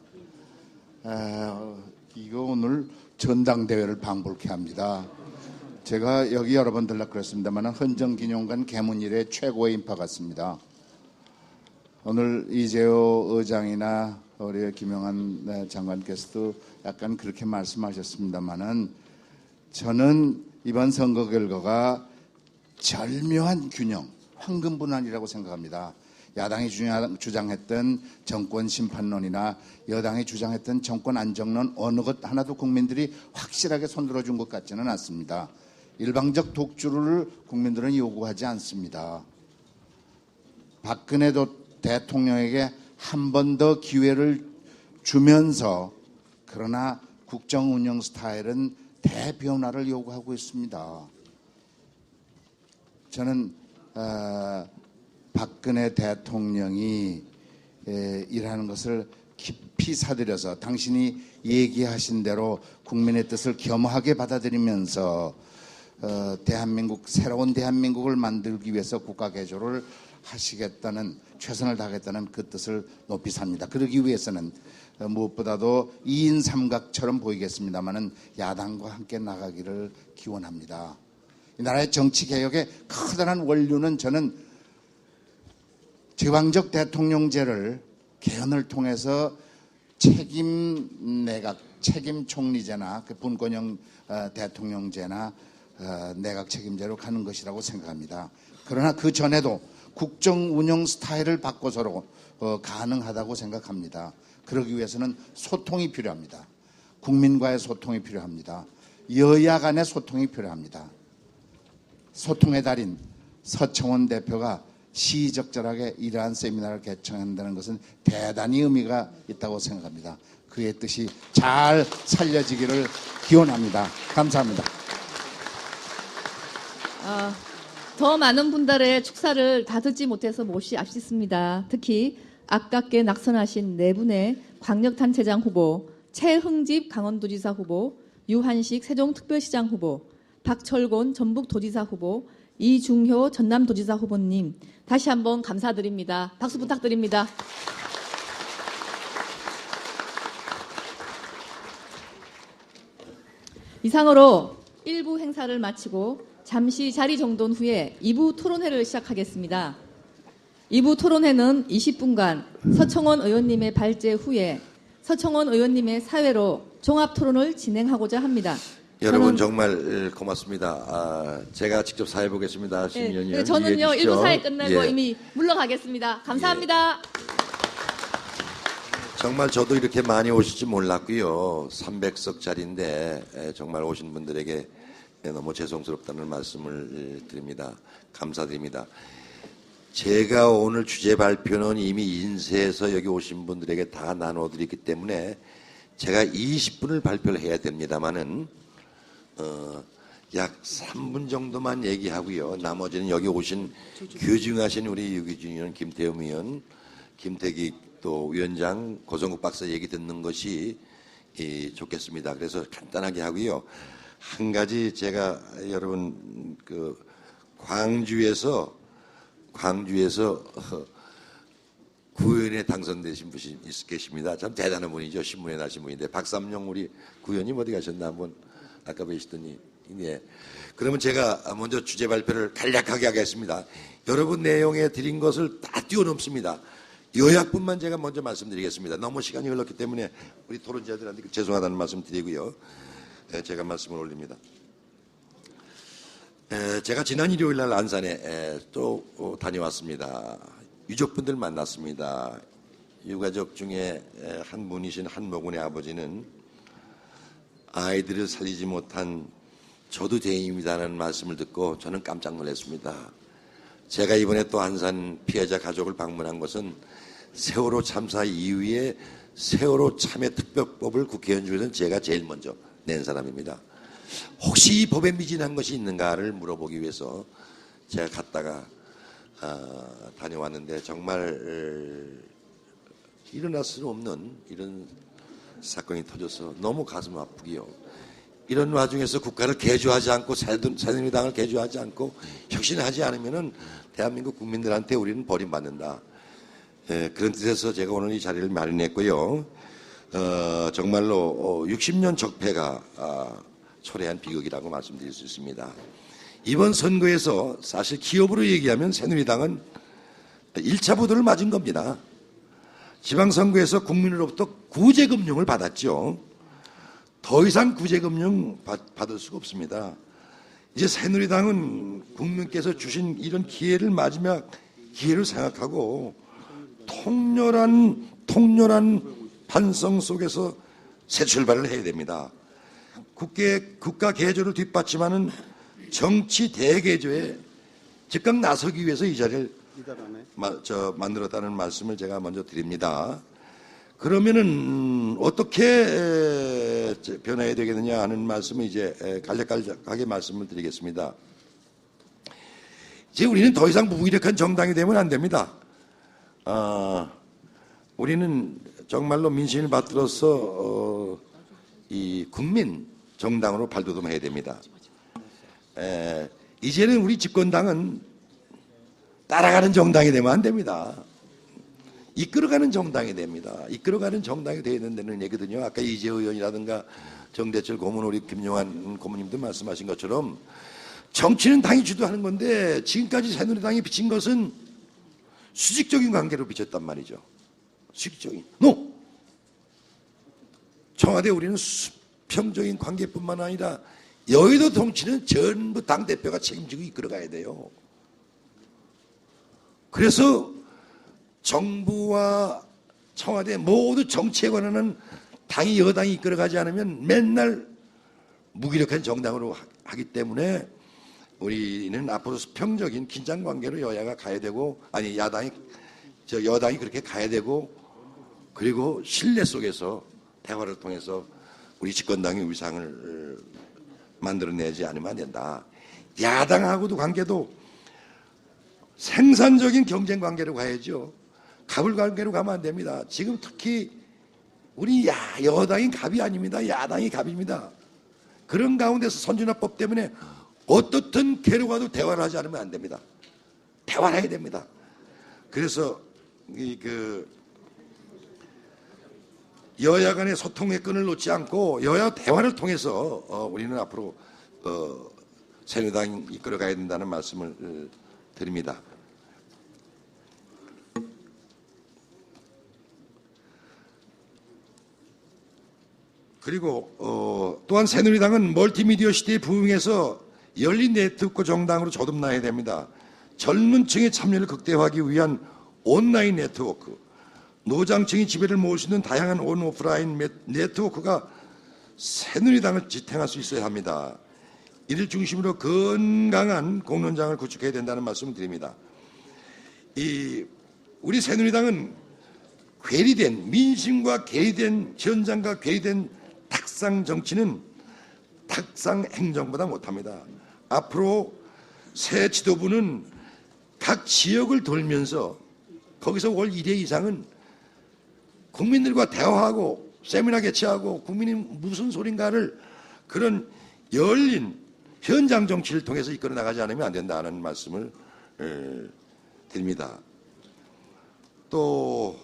이거 오늘 전당대회를 방불케 합니다. 제가 여기 여러 번 들라 그랬습니다만 헌정기념관 개문 이래 최고의 인파 같습니다. 오늘 이재호 의장이나 우리 김영한 장관께서도 약간 그렇게 말씀하셨습니다만은 저는 이번 선거 결과가 절묘한 균형, 황금분할이라고 생각합니다. 야당이 주장했던 정권 심판론이나 여당이 주장했던 정권 안정론 어느 것 하나도 국민들이 확실하게 손들어준 것 같지는 않습니다. 일방적 독주를 국민들은 요구하지 않습니다. 박근혜 대통령에게 한 번 더 기회를 주면서 그러나 국정 운영 스타일은 대변화를 요구하고 있습니다. 저는 박근혜 대통령이 일하는 것을 깊이 사들여서 당신이 얘기하신 대로 국민의 뜻을 겸허하게 받아들이면서 대한민국, 새로운 대한민국을 만들기 위해서 국가 개조를 하시겠다는, 최선을 다하겠다는 그 뜻을 높이 삽니다. 그러기 위해서는 무엇보다도 2인 삼각처럼 보이겠습니다만은 야당과 함께 나가기를 기원합니다. 이 나라의 정치 개혁의 커다란 원류는 저는 제왕적 대통령제를 개헌을 통해서 책임 내각, 책임 총리제나 그 분권형 대통령제나 내각 책임제로 가는 것이라고 생각합니다. 그러나 그 전에도 국정 운영 스타일을 바꿔서로 가능하다고 생각합니다. 그러기 위해서는 소통이 필요합니다. 국민과의 소통이 필요합니다. 여야 간의 소통이 필요합니다. 소통의 달인 서청원 대표가 시의적절하게 이러한 세미나를 개최한다는 것은 대단히 의미가 있다고 생각합니다. 그의 뜻이 잘 살려지기를 기원합니다. 감사합니다. 더 많은 분들의 축사를 다 듣지 못해서 몹시 아쉽습니다. 특히 아깝게 낙선하신 네 분의 광역단체장 후보, 최흥집 강원도지사 후보, 유한식 세종특별시장 후보, 박철곤 전북도지사 후보, 이중효 전남도지사 후보님 다시 한번 감사드립니다. 박수 부탁드립니다. 이상으로 1부 행사를 마치고 잠시 자리 정돈 후에 2부 토론회를 시작하겠습니다. 2부 토론회는 20분간 서청원 의원님의 발제 후에 서청원 의원님의 사회로 종합토론을 진행하고자 합니다. 여러분 정말 고맙습니다. 제가 직접 사회 보겠습니다. 심의위원님. 네, 저는요 1부 사회 끝내고 예. 이미 물러가겠습니다. 감사합니다. 정말 저도 이렇게 많이 오실 줄 몰랐고요. 300석짜리인데 정말 오신 분들에게 너무 죄송스럽다는 말씀을 드립니다. 감사드립니다. 제가 오늘 주제 발표는 이미 인쇄해서 여기 오신 분들에게 다 나눠드렸기 때문에 제가 20분을 발표를 해야 됩니다만은 약 3분 정도만 얘기하고요. 나머지는 여기 오신 귀중하신 우리 유기준 의원, 김태흠 의원, 김태기 또 위원장, 고성국 박사 얘기 듣는 것이 좋겠습니다. 그래서 간단하게 하고요. 한 가지 제가 여러분 그 광주에서 구의원에 당선되신 분이 계십니다. 참 대단한 분이죠. 신문에 나신 분인데 박삼용 우리 구의원님 어디 가셨나 한번 아까 뵈시더니 예. 그러면 제가 먼저 주제 발표를 간략하게 하겠습니다. 여러분 내용에 드린 것을 다 뛰어넘습니다. 요약분만 제가 먼저 말씀드리겠습니다. 너무 시간이 흘렀기 때문에 우리 토론자들한테 죄송하다는 말씀 드리고요. 제가 말씀을 올립니다. 제가 지난 일요일 날 안산에 또 다녀왔습니다. 유족분들 만났습니다. 유가족 중에 한 분이신 한모군의 아버지는 아이들을 살리지 못한 저도 죄인입니다라는 말씀을 듣고 저는 깜짝 놀랐습니다. 제가 이번에 또 안산 피해자 가족을 방문한 것은 세월호 참사 이후에 세월호 참여특별법을 국회의원 중에서는 제가 제일 먼저 낸 사람입니다. 혹시 이 법에 미진한 것이 있는가를 물어보기 위해서 제가 갔다가 다녀왔는데 정말 일어날 수 없는 이런 사건이 터져서 너무 가슴 아프기요. 이런 와중에서 국가를 개조하지 않고 새누리당을 개조하지 않고 혁신하지 않으면은 대한민국 국민들한테 우리는 버림받는다. 그런 뜻에서 제가 오늘 이 자리를 마련했고요. 정말로 60년 적폐가 초래한 비극이라고 말씀드릴 수 있습니다. 이번 선거에서 사실 기업으로 얘기하면 새누리당은 1차 부도를 맞은 겁니다. 지방선거에서 국민으로부터 구제금융을 받았죠. 더 이상 구제금융 받을 수가 없습니다. 이제 새누리당은 국민께서 주신 이런 기회를 마지막 기회를 생각하고 통렬한 반성 속에서 새 출발을 해야 됩니다. 국가 개조를 뒷받침하는 정치 대개조에 즉각 나서기 위해서 이 자리를 만들었다는 말씀을 제가 먼저 드립니다. 그러면은 어떻게 변해야 되겠느냐 하는 말씀을 이제 간략하게 말씀을 드리겠습니다. 이제 우리는 더 이상 무기력한 정당이 되면 안 됩니다. 우리는 정말로 민심을 받들어서 이 국민 정당으로 발돋움해야 됩니다. 이제는 우리 집권당은 따라가는 정당이 되면 안 됩니다. 이끌어가는 정당이 됩니다. 이끌어가는 정당이 되어야 된다는 얘기거든요. 아까 이재호 의원이라든가 정대철 고문, 우리 김용환 고문님도 말씀하신 것처럼 정치는 당이 주도하는 건데 지금까지 새누리당이 비친 것은 수직적인 관계로 비쳤단 말이죠. 수직적인. 청와대 우리는 수평적인 관계뿐만 아니라 여의도 정치는 전부 당대표가 책임지고 이끌어가야 돼요. 그래서 정부와 청와대 모두 정치에 관한 당이 여당이 이끌어가지 않으면 맨날 무기력한 정당으로 하기 때문에 우리는 앞으로 수평적인 긴장관계로 여야가 가야 되고 여당이 그렇게 가야 되고 그리고 신뢰 속에서 대화를 통해서 우리 집권당의 위상을 만들어내지 않으면 안 된다. 야당하고도 관계도 생산적인 경쟁 관계로 가야죠. 갑을 관계로 가면 안 됩니다. 지금 특히 우리 여당이 갑이 아닙니다. 야당이 갑입니다. 그런 가운데서 선진화법 때문에 어떻든 괴로워도 대화를 하지 않으면 안 됩니다. 대화를 해야 됩니다. 그래서 여야 간의 소통의 끈을 놓지 않고 여야 대화를 통해서 우리는 앞으로 새누리당이 이끌어가야 된다는 말씀을 드립니다. 그리고 또한 새누리당은 멀티미디어 시대에 부응해서 열린 네트워크 정당으로 거듭나야 됩니다. 젊은 층의 참여를 극대화하기 위한 온라인 네트워크, 노장층이 지배를 모을 수 있는 다양한 온 오프라인 네트워크가 새누리당을 지탱할 수 있어야 합니다. 이를 중심으로 건강한 공론장을 구축해야 된다는 말씀을 드립니다. 우리 새누리당은 괴리된 민심과 괴리된 현장과 괴리된 탁상 정치는 탁상 행정보다 못합니다. 앞으로 새 지도부는 각 지역을 돌면서 거기서 월 1회 이상은 국민들과 대화하고 세미나 개최하고 국민이 무슨 소린가를 그런 열린 현장 정치를 통해서 이끌어 나가지 않으면 안 된다는 말씀을 드립니다. 또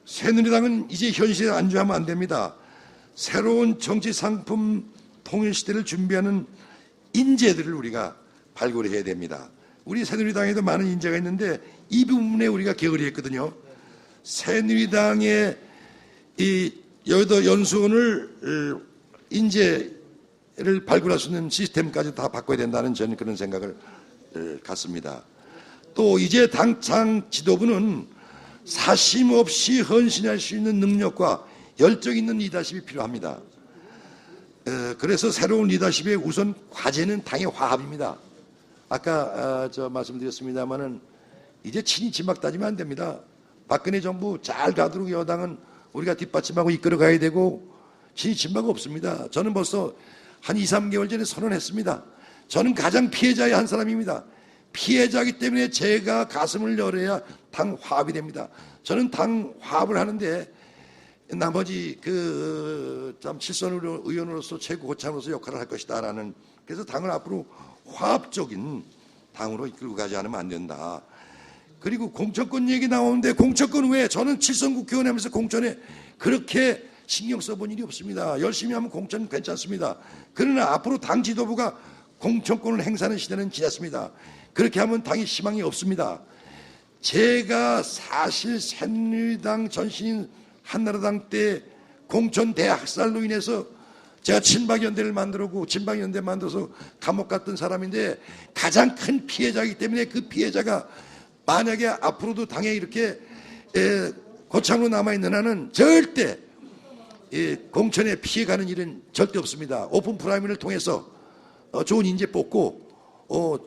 새누리당은 이제 현실에 안주하면 안 됩니다. 새로운 정치 상품 통일 시대를 준비하는 인재들을 우리가 발굴해야 됩니다. 우리 새누리당에도 많은 인재가 있는데 이 부분에 우리가 게으리했거든요. 새누리당의 이 여의도 연수원을 인재를 발굴할 수 있는 시스템까지 다 바꿔야 된다는 저는 그런 생각을 갖습니다. 또 이제 당장 지도부는 사심 없이 헌신할 수 있는 능력과 열정 있는 리더십이 필요합니다. 그래서 새로운 리더십의 우선 과제는 당의 화합입니다. 아까 저 말씀드렸습니다마는 이제 친이 진박 따지면 안 됩니다. 박근혜 정부 잘 가도록 여당은 우리가 뒷받침하고 이끌어 가야 되고 친이 진박 없습니다. 저는 벌써 한 2, 3개월 전에 선언했습니다. 저는 가장 피해자의 한 사람입니다. 피해자이기 때문에 제가 가슴을 열어야 당 화합이 됩니다. 저는 당 화합을 하는데 나머지 참 칠선 의원으로서 최고 고참으로서 역할을 할 것이다라는, 그래서 당을 앞으로 화합적인 당으로 이끌고 가지 않으면 안 된다. 그리고 공천권 얘기 나오는데 공천권 왜? 저는 칠선 국회의원 하면서 공천에 그렇게 신경 써본 일이 없습니다. 열심히 하면 공천 괜찮습니다. 그러나 앞으로 당 지도부가 공천권을 행사하는 시대는 지났습니다. 그렇게 하면 당이 희망이 없습니다. 제가 사실 새누리당 전신인 한나라당 때 공천 대학살로 인해서 제가 친박연대를 만들었고 친박연대 만들어서 감옥 갔던 사람인데 가장 큰 피해자이기 때문에 그 피해자가 만약에 앞으로도 당에 이렇게 고참으로 남아있는 한은 절대 공천에 피해가는 일은 절대 없습니다. 오픈 프라이머리를 통해서 좋은 인재 뽑고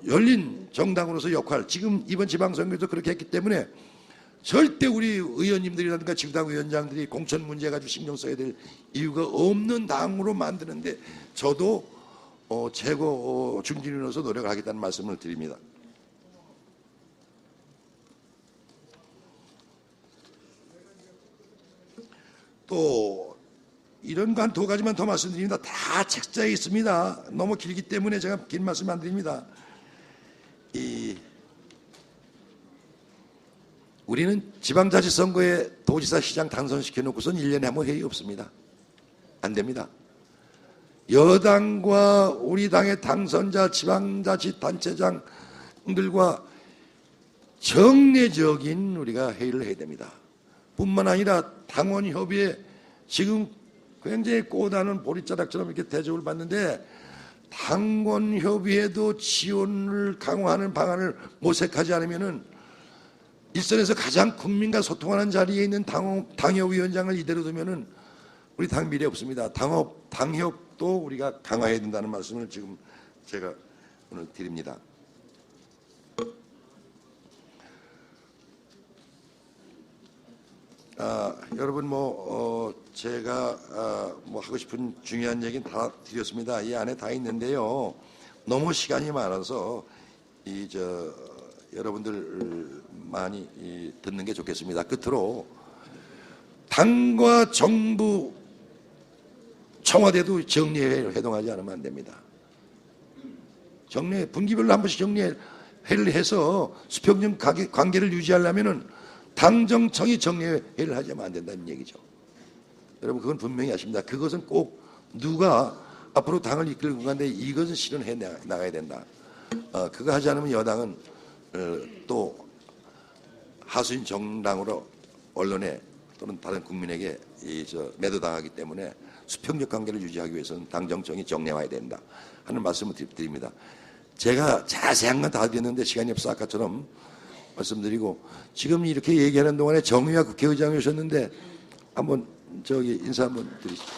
열린 정당으로서 역할, 지금 이번 지방선거에도 그렇게 했기 때문에 절대 우리 의원님들이라든가 지구당 위원장들이 공천 문제 가지고 신경 써야 될 이유가 없는 당으로 만드는데 저도 최고 중진으로서 노력하겠다는 말씀을 드립니다. 또 이런 거 한 두 가지만 더 말씀드립니다. 다 책자에 있습니다. 너무 길기 때문에 제가 긴 말씀 안 드립니다. 우리는 지방자치선거에 도지사 시장 당선시켜놓고선 1년에 한 번 회의 없습니다. 안 됩니다. 여당과 우리 당의 당선자 지방자치단체장들과 정례적인 우리가 회의를 해야 됩니다. 뿐만 아니라 당원협의회 지금 굉장히 꼬다는 보릿자락처럼 이렇게 대접을 받는데 당원협의회도 지원을 강화하는 방안을 모색하지 않으면은 일선에서 가장 국민과 소통하는 자리에 있는 당협위원장을 이대로 두면은 우리 당 미래 없습니다. 당협도 우리가 강화해야 된다는 말씀을 지금 제가 오늘 드립니다. 여러분 제가 하고 싶은 중요한 얘기는 다 드렸습니다. 이 안에 다 있는데요. 너무 시간이 많아서 여러분들 많이 듣는 게 좋겠습니다. 끝으로 당과 정부, 청와대도 정례회를 회동하지 않으면 안 됩니다. 분기별로 한 번씩 정례회를 해서 수평적 관계를 유지하려면은 당정청이 정례회를 하자면 안 된다는 얘기죠. 여러분 그건 분명히 아십니다. 그것은 꼭 누가 앞으로 당을 이끌고 가는데 이것은 실현해 나가야 된다. 그거 하지 않으면 여당은 또 하수인 정당으로 언론에 또는 다른 국민에게 매도당하기 때문에 수평적 관계를 유지하기 위해서는 당정청이 정례화해야 된다 하는 말씀을 드립니다. 제가 자세한 건 다 드렸는데 시간이 없어 아까처럼 말씀드리고, 지금 이렇게 얘기하는 동안에 정의화 국회의장이 오셨는데 한번 인사 한번 드리시죠.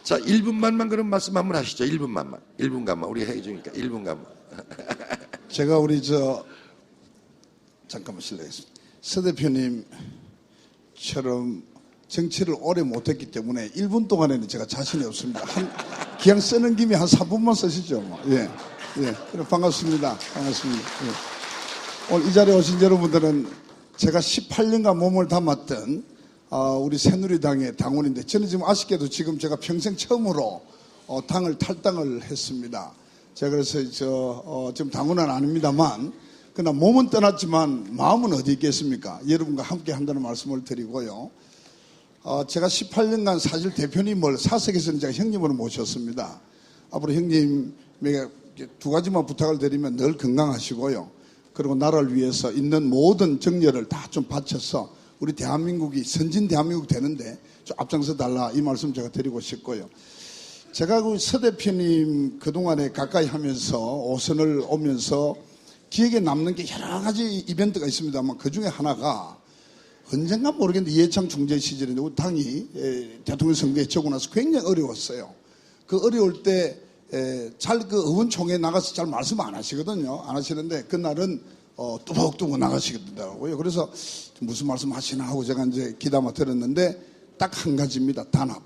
자, 1분만만 그럼 말씀 한번 하시죠. 1분간만. 우리 회의 중이니까 1분간만. 제가 잠깐만 실례하겠습니다. 서 대표님처럼 정치를 오래 못했기 때문에 1분 동안에는 제가 자신이 없습니다. 그냥 쓰는 김에 한 3분만 쓰시죠. 뭐. 예. 그럼 반갑습니다. 예. 오늘 이 자리에 오신 여러분들은 제가 18년간 몸을 담았던 우리 새누리당의 당원인데, 저는 지금 아쉽게도 지금 제가 평생 처음으로 당을 탈당을 했습니다. 제가 그래서 지금 당원은 아닙니다만, 그러나 몸은 떠났지만 마음은 어디 있겠습니까? 여러분과 함께 한다는 말씀을 드리고요. 제가 18년간 사실 대표님을 사석에서는 제가 형님으로 모셨습니다. 앞으로 형님에게 두 가지만 부탁을 드리면 늘 건강하시고요. 그리고 나라를 위해서 있는 모든 정열을 다 좀 바쳐서 우리 대한민국이 선진 대한민국 되는데 좀 앞장서 달라, 이 말씀 제가 드리고 싶고요. 제가 그 서 대표님 그동안에 가까이 하면서 오선을 오면서 기억에 남는 게 여러 가지 이벤트가 있습니다만, 그 중에 하나가 언젠가 모르겠는데 이해창 중재 시절인데 우리 당이 대통령 선거에 지고 나서 굉장히 어려웠어요. 그 어려울 때 잘 그 의원총회에 나가서 잘 말씀 안 하시거든요. 안 하시는데 그날은 뚜벅뚜벅 나가시더라고요. 그래서 무슨 말씀 하시나 하고 제가 이제 귀담아 들었는데 딱 한 가지입니다. 단합.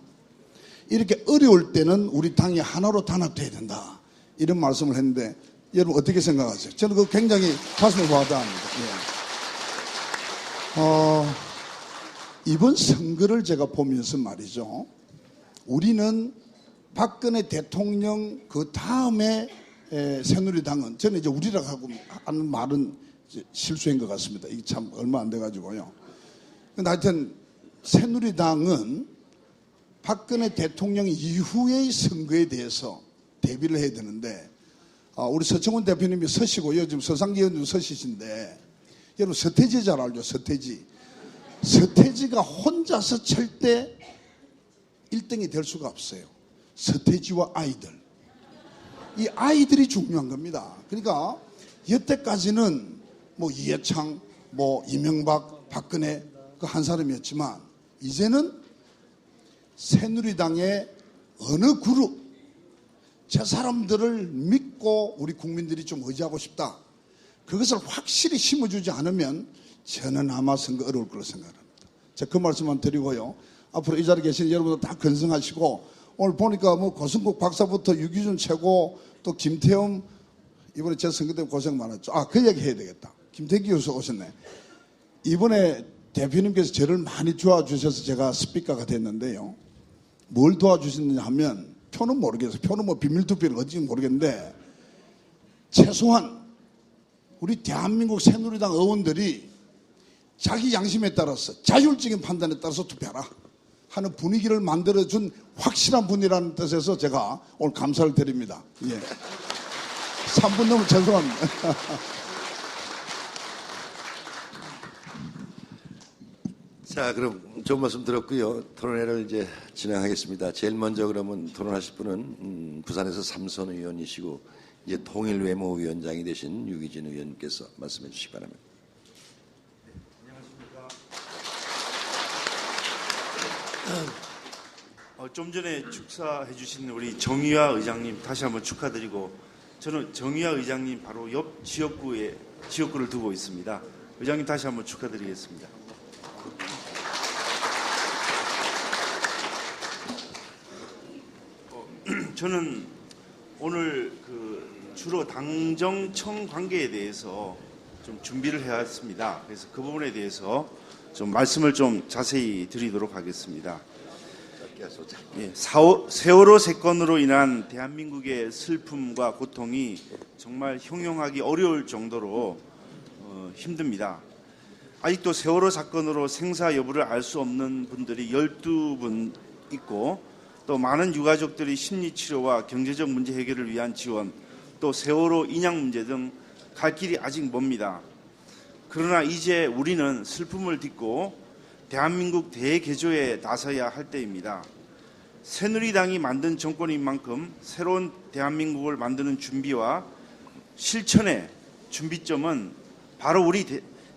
이렇게 어려울 때는 우리 당이 하나로 단합돼야 된다, 이런 말씀을 했는데 여러분 어떻게 생각하세요? 저는 그거 굉장히 가슴에 와닿습니다. 이번 선거를 제가 보면서 말이죠, 우리는 박근혜 대통령 그 다음에 새누리당은, 저는 이제 우리라고 하고 하는 말은 실수인 것 같습니다. 이게 참 얼마 안 돼가지고요. 근데 하여튼 새누리당은 박근혜 대통령 이후의 선거에 대해서 대비를 해야 되는데, 우리 서청원 대표님이 서시고 요즘 서상기 의원도 서시신데, 여러분 서태지 잘 알죠? 서태지가 혼자서 절대 1등이 될 수가 없어요. 서태지와 아이들, 이 아이들이 중요한 겁니다. 그러니까 여태까지는 뭐 이해창, 뭐 이명박, 박근혜 그 한 사람이었지만, 이제는 새누리당의 어느 그룹, 저 사람들을 믿고 우리 국민들이 좀 의지하고 싶다, 그것을 확실히 심어주지 않으면 저는 아마 선거 어려울 거라고 생각합니다. 제가 그 말씀만 드리고요. 앞으로 이 자리에 계신 여러분들 다 건승하시고, 오늘 보니까 뭐 고승국 박사부터 유기준 최고, 또 김태흠, 이번에 제 선거 때문에 고생 많았죠. 그 얘기 해야 되겠다. 김태기 교수 오셨네. 이번에 대표님께서 저를 많이 도와주셔서 제가 스피커가 됐는데요. 뭘 도와주셨느냐 하면, 표는 모르겠어요. 표는 뭐 비밀투표는 어딘지 모르겠는데, 최소한 우리 대한민국 새누리당 의원들이 자기 양심에 따라서, 자율적인 판단에 따라서 투표하라 하는 분위기를 만들어준 확실한 분이라는 뜻에서 제가 오늘 감사를 드립니다. 3분 너무 죄송합니다. 자, 그럼 좋은 말씀 들었고요. 토론회를 이제 진행하겠습니다. 제일 먼저 그러면 토론하실 분은 부산에서 삼선 의원이시고 이제 통일외무위원장이 되신 유기진 의원님께서 말씀해 주시기 바랍니다. 좀 전에 축사해 주신 우리 정의화 의장님 다시 한번 축하드리고, 저는 정의화 의장님 바로 옆 지역구를 두고 있습니다. 의장님 다시 한번 축하드리겠습니다. 저는 오늘 주로 당정청 관계에 대해서 좀 준비를 해왔습니다. 그래서 그 부분에 대해서 좀 말씀을 좀 자세히 드리도록 하겠습니다. 세월호 사건으로 인한 대한민국의 슬픔과 고통이 정말 형용하기 어려울 정도로 힘듭니다. 아직도 세월호 사건으로 생사 여부를 알 수 없는 분들이 12분 있고, 또 많은 유가족들이 심리치료와 경제적 문제 해결을 위한 지원, 또 세월호 인양 문제 등 갈 길이 아직 멉니다. 그러나 이제 우리는 슬픔을 딛고 대한민국 대개조에 나서야 할 때입니다. 새누리당이 만든 정권인 만큼 새로운 대한민국을 만드는 준비와 실천의 준비점은 바로 우리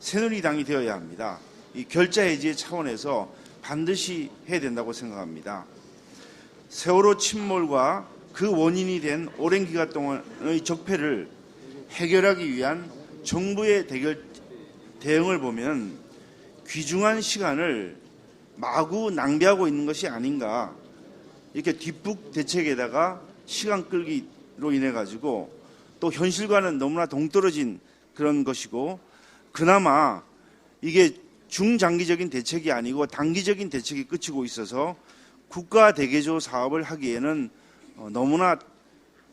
새누리당이 되어야 합니다. 이 결자해지 차원에서 반드시 해야 된다고 생각합니다. 세월호 침몰과 그 원인이 된 오랜 기간 동안의 적폐를 해결하기 위한 정부의 대응을 보면 귀중한 시간을 마구 낭비하고 있는 것이 아닌가. 이렇게 뒷북 대책에다가 시간 끌기로 인해 가지고 또 현실과는 너무나 동떨어진 그런 것이고, 그나마 이게 중장기적인 대책이 아니고 단기적인 대책이 그치고 있어서 국가 대개조 사업을 하기에는 너무나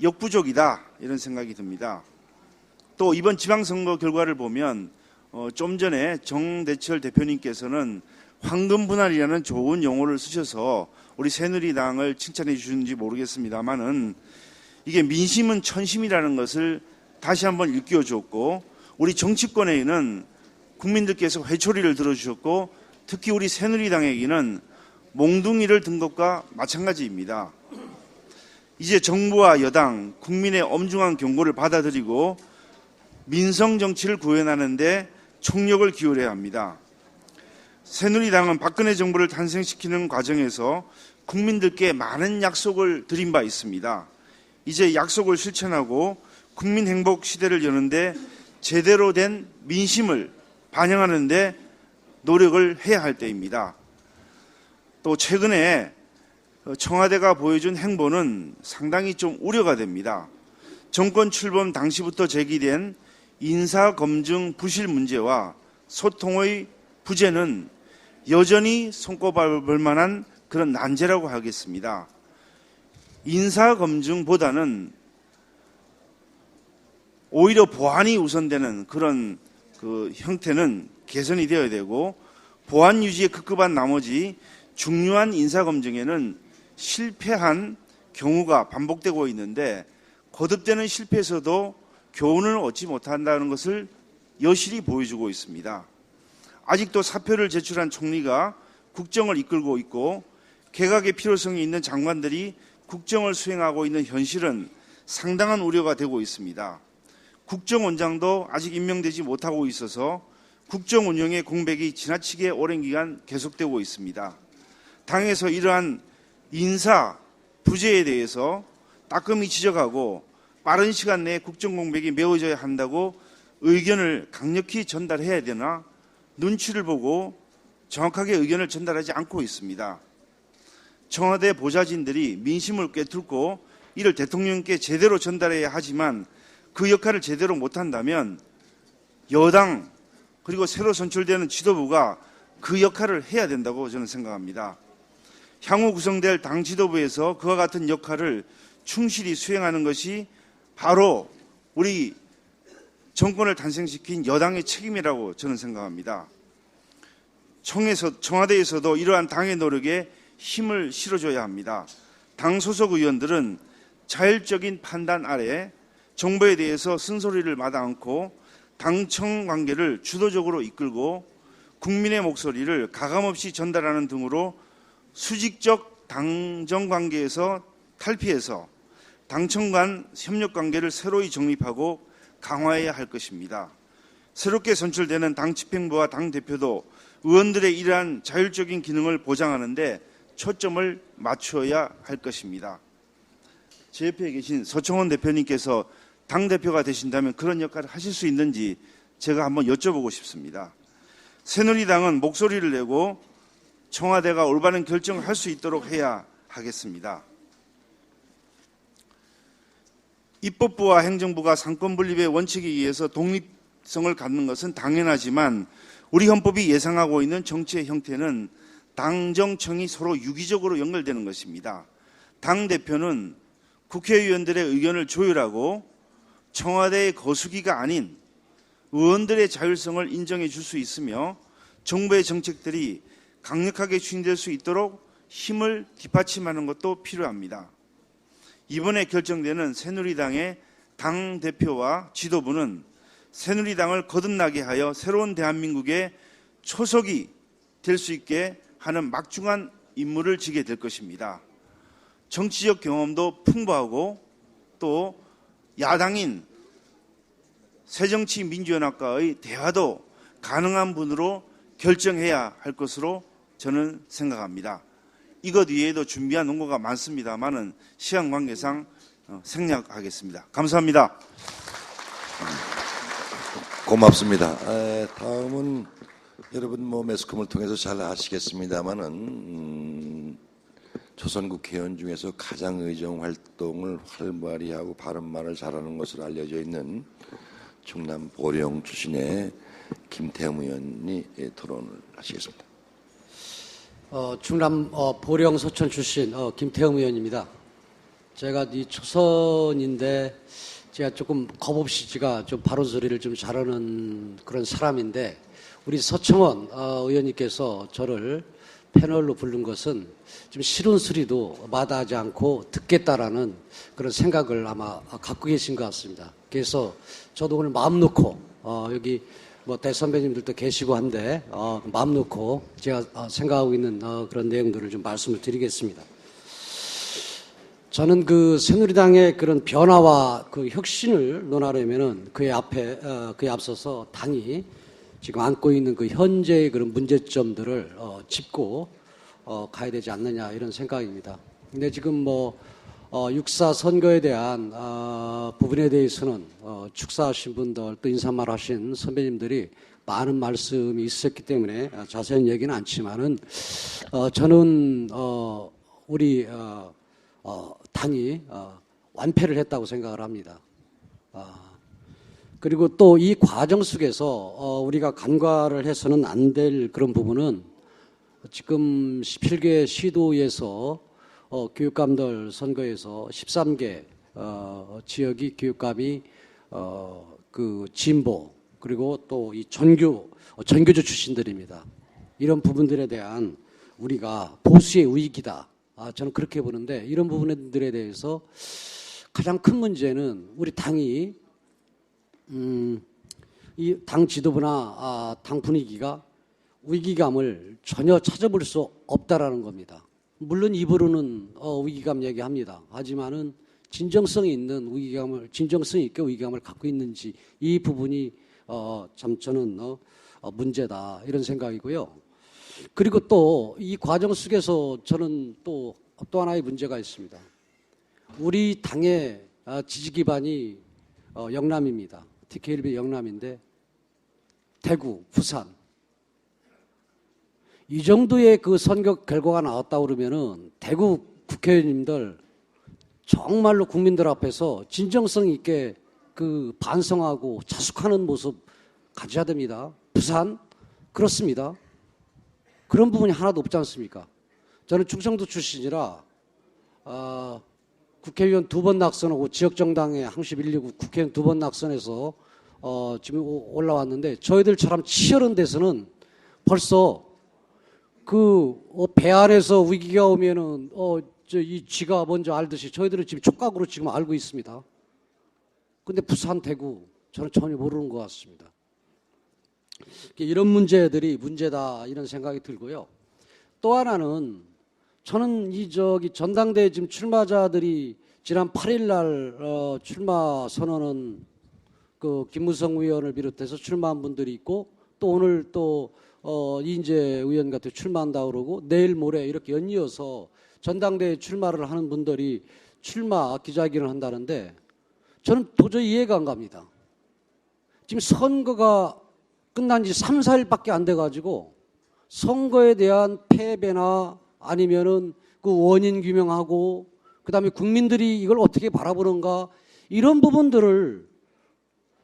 역부족이다, 이런 생각이 듭니다. 또 이번 지방선거 결과를 보면 좀 전에 정대철 대표님께서는 황금 분할이라는 좋은 용어를 쓰셔서 우리 새누리당을 칭찬해 주셨는지 모르겠습니다만은, 이게 민심은 천심이라는 것을 다시 한번 일깨워 줬고, 우리 정치권에는 국민들께서 회초리를 들어주셨고, 특히 우리 새누리당에게는 몽둥이를 든 것과 마찬가지입니다. 이제 정부와 여당, 국민의 엄중한 경고를 받아들이고 민성 정치를 구현하는데 총력을 기울여야 합니다. 새누리당은 박근혜 정부를 탄생시키는 과정에서 국민들께 많은 약속을 드린 바 있습니다. 이제 약속을 실천하고 국민 행복 시대를 여는데 제대로 된 민심을 반영하는데 노력을 해야 할 때입니다. 또 최근에 청와대가 보여준 행보는 상당히 좀 우려가 됩니다. 정권 출범 당시부터 제기된 인사검증 부실 문제와 소통의 부재는 여전히 손꼽아볼 만한 그런 난제라고 하겠습니다. 인사검증보다는 오히려 보안이 우선되는 그런 그 형태는 개선이 되어야 되고, 보안 유지에 급급한 나머지 중요한 인사검증에는 실패한 경우가 반복되고 있는데, 거듭되는 실패에서도 교훈을 얻지 못한다는 것을 여실히 보여주고 있습니다. 아직도 사표를 제출한 총리가 국정을 이끌고 있고, 개각의 필요성이 있는 장관들이 국정을 수행하고 있는 현실은 상당한 우려가 되고 있습니다. 국정원장도 아직 임명되지 못하고 있어서 국정 운영의 공백이 지나치게 오랜 기간 계속되고 있습니다. 당에서 이러한 인사 부재에 대해서 따끔히 지적하고 빠른 시간 내에 국정 공백이 메워져야 한다고 의견을 강력히 전달해야 되나 눈치를 보고 정확하게 의견을 전달하지 않고 있습니다. 청와대 보좌진들이 민심을 꿰뚫고 이를 대통령께 제대로 전달해야 하지만 그 역할을 제대로 못한다면 여당 그리고 새로 선출되는 지도부가 그 역할을 해야 된다고 저는 생각합니다. 향후 구성될 당 지도부에서 그와 같은 역할을 충실히 수행하는 것이 바로 우리 정권을 탄생시킨 여당의 책임이라고 저는 생각합니다. 청와대에서도 이러한 당의 노력에 힘을 실어줘야 합니다. 당 소속 의원들은 자율적인 판단 아래 정부에 대해서 쓴소리를 마다 않고 당청 관계를 주도적으로 이끌고 국민의 목소리를 가감없이 전달하는 등으로 수직적 당정 관계에서 탈피해서 당청 간 협력 관계를 새로이 정립하고 강화해야 할 것입니다. 새롭게 선출되는 당 집행부와 당 대표도 의원들의 이러한 자율적인 기능을 보장하는 데 초점을 맞추어야 할 것입니다. 제 옆에 계신 서청원 대표님께서 당대표가 되신다면 그런 역할을 하실 수 있는지 제가 한번 여쭤보고 싶습니다. 새누리당은 목소리를 내고 청와대가 올바른 결정을 할 수 있도록 해야 하겠습니다. 입법부와 행정부가 상권 분립의 원칙에 의해서 독립성을 갖는 것은 당연하지만 우리 헌법이 예상하고 있는 정치의 형태는 당정청이 서로 유기적으로 연결되는 것입니다. 당대표는 국회의원들의 의견을 조율하고 청와대의 거수기가 아닌 의원들의 자율성을 인정해 줄 수 있으며 정부의 정책들이 강력하게 추진될 수 있도록 힘을 뒷받침하는 것도 필요합니다. 이번에 결정되는 새누리당의 당대표와 지도부는 새누리당을 거듭나게 하여 새로운 대한민국의 초석이 될 수 있게 하는 막중한 임무를 지게 될 것입니다. 정치적 경험도 풍부하고 또 야당인 새정치민주연합과의 대화도 가능한 분으로 결정해야 할 것으로 저는 생각합니다. 이것 외에도 준비한 논거가 많습니다만은 시간 관계상 생략하겠습니다. 감사합니다. 고맙습니다. 다음은 여러분 매스컴을 통해서 잘 아시겠습니다만은 조선 국회의원 중에서 가장 의정 활동을 활발히 하고 바른 말을 잘하는 것으로 알려져 있는 충남 보령 출신의 김태흠 의원이 토론을 하시겠습니다. 충남 보령 서천 출신 김태흠 의원입니다. 제가 이 초선인데 제가 조금 겁없이 제가 좀 바른 소리를 좀 잘하는 그런 사람인데 우리 서청원 의원님께서 저를 패널로 부른 것은 좀 싫은 소리도 마다하지 않고 듣겠다라는 그런 생각을 아마 갖고 계신 것 같습니다. 그래서 저도 오늘 마음 놓고 여기 대선배님들도 계시고 한데 마음 놓고 제가 생각하고 있는 그런 내용들을 좀 말씀을 드리겠습니다. 저는 그 새누리당의 그런 변화와 그 혁신을 논하려면은 그에 앞서서 당이 지금 안고 있는 그 현재의 그런 문제점들을 짚고 가야 되지 않느냐 이런 생각입니다. 근데 지금 6.4 선거에 대한 부분에 대해서는 축사하신 분들 또 인사말 하신 선배님들이 많은 말씀이 있었기 때문에 자세한 얘기는 않지만은 저는 우리 당이 완패를 했다고 생각을 합니다. 그리고 또 이 과정 속에서 우리가 간과를 해서는 안 될 그런 부분은 지금 17개 시도에서 교육감들 선거에서 13개 지역이 교육감이 그 진보 그리고 또 이 전교조 출신들입니다. 이런 부분들에 대한 우리가 보수의 위기다. 저는 그렇게 보는데 이런 부분들에 대해서 가장 큰 문제는 우리 당이 이 당 지도부나 당 분위기가 위기감을 전혀 찾아볼 수 없다라는 겁니다. 물론 입으로는 위기감 얘기합니다. 하지만은 진정성 있는 위기감을 진정성 있게 위기감을 갖고 있는지 이 부분이 참 저는 문제다 이런 생각이고요. 그리고 또 이 과정 속에서 저는 또 하나의 문제가 있습니다. 우리 당의 지지 기반이 영남입니다. 특히 일부 영남인데 대구, 부산 이 정도의 그 선거 결과가 나왔다 그러면은 대구 국회의원님들 정말로 국민들 앞에서 진정성 있게 그 반성하고 자숙하는 모습 가져야 됩니다. 부산 그렇습니다. 그런 부분이 하나도 없지 않습니까? 저는 충청도 출신이라 국회의원 2번 낙선하고 지역정당에 항시 밀리고 국회의원 2번 낙선해서 지금 올라왔는데 저희들처럼 치열한 데서는 벌써 그 배 안에서 위기가 오면은 이 쥐가 먼저 알듯이 저희들은 지금 촉각으로 지금 알고 있습니다. 근데 부산, 대구 저는 전혀 모르는 것 같습니다. 이런 문제들이 문제다 이런 생각이 들고요. 또 하나는 저는 전당대회 지금 출마자들이 지난 8일 날 출마 선언은 그 김무성 의원을 비롯해서 출마한 분들이 있고 또 오늘 또 이인재 의원 같은 출마한다 그러고 내일 모레 이렇게 연이어서 전당대회 출마를 하는 분들이 출마 기자회견을 한다는데 저는 도저히 이해가 안 갑니다. 지금 선거가 끝난 지 3, 4일밖에 안 돼가지고 선거에 대한 패배나 아니면은 그 원인 규명하고 그다음에 국민들이 이걸 어떻게 바라보는가 이런 부분들을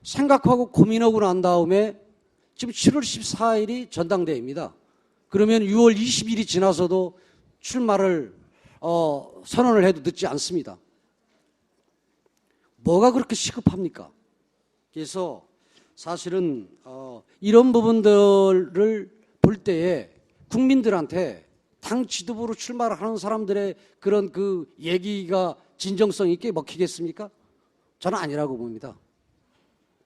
생각하고 고민하고 난 다음에 지금 7월 14일이 전당대회입니다. 그러면 6월 20일이 지나서도 출마를 선언을 해도 늦지 않습니다. 뭐가 그렇게 시급합니까? 그래서 사실은 이런 부분들을 볼 때에 국민들한테 당 지도부로 출마를 하는 사람들의 그런 그 얘기가 진정성 있게 먹히겠습니까? 저는 아니라고 봅니다.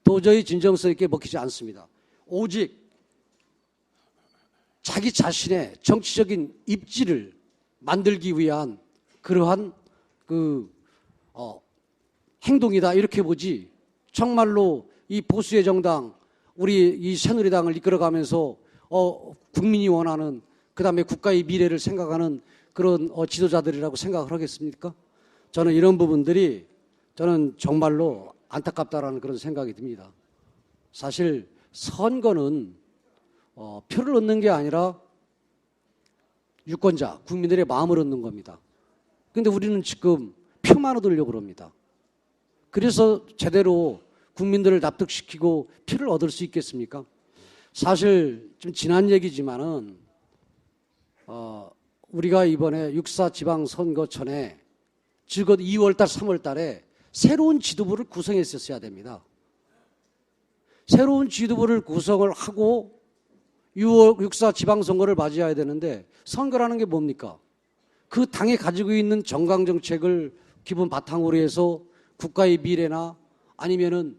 도저히 진정성 있게 먹히지 않습니다. 오직 자기 자신의 정치적인 입지를 만들기 위한 그러한 그 행동이다 이렇게 보지 정말로 이 보수의 정당 우리 이 새누리당을 이끌어가면서 국민이 원하는 그다음에 국가의 미래를 생각하는 그런 지도자들이라고 생각을 하겠습니까? 저는 이런 부분들이 저는 정말로 안타깝다라는 그런 생각이 듭니다. 사실 선거는 표를 얻는 게 아니라 유권자, 국민들의 마음을 얻는 겁니다. 그런데 우리는 지금 표만 얻으려고 그럽니다. 그래서 제대로 국민들을 납득시키고 표를 얻을 수 있겠습니까? 사실 좀 지난 얘기지만은 우리가 이번에 6.4 지방선거 전에 적어도 2월달, 3월달에 새로운 지도부를 구성했었어야 됩니다. 새로운 지도부를 구성을 하고 6.4 지방선거를 맞이해야 되는데 선거라는 게 뭡니까? 그 당이 가지고 있는 정강정책을 기본 바탕으로 해서 국가의 미래나 아니면은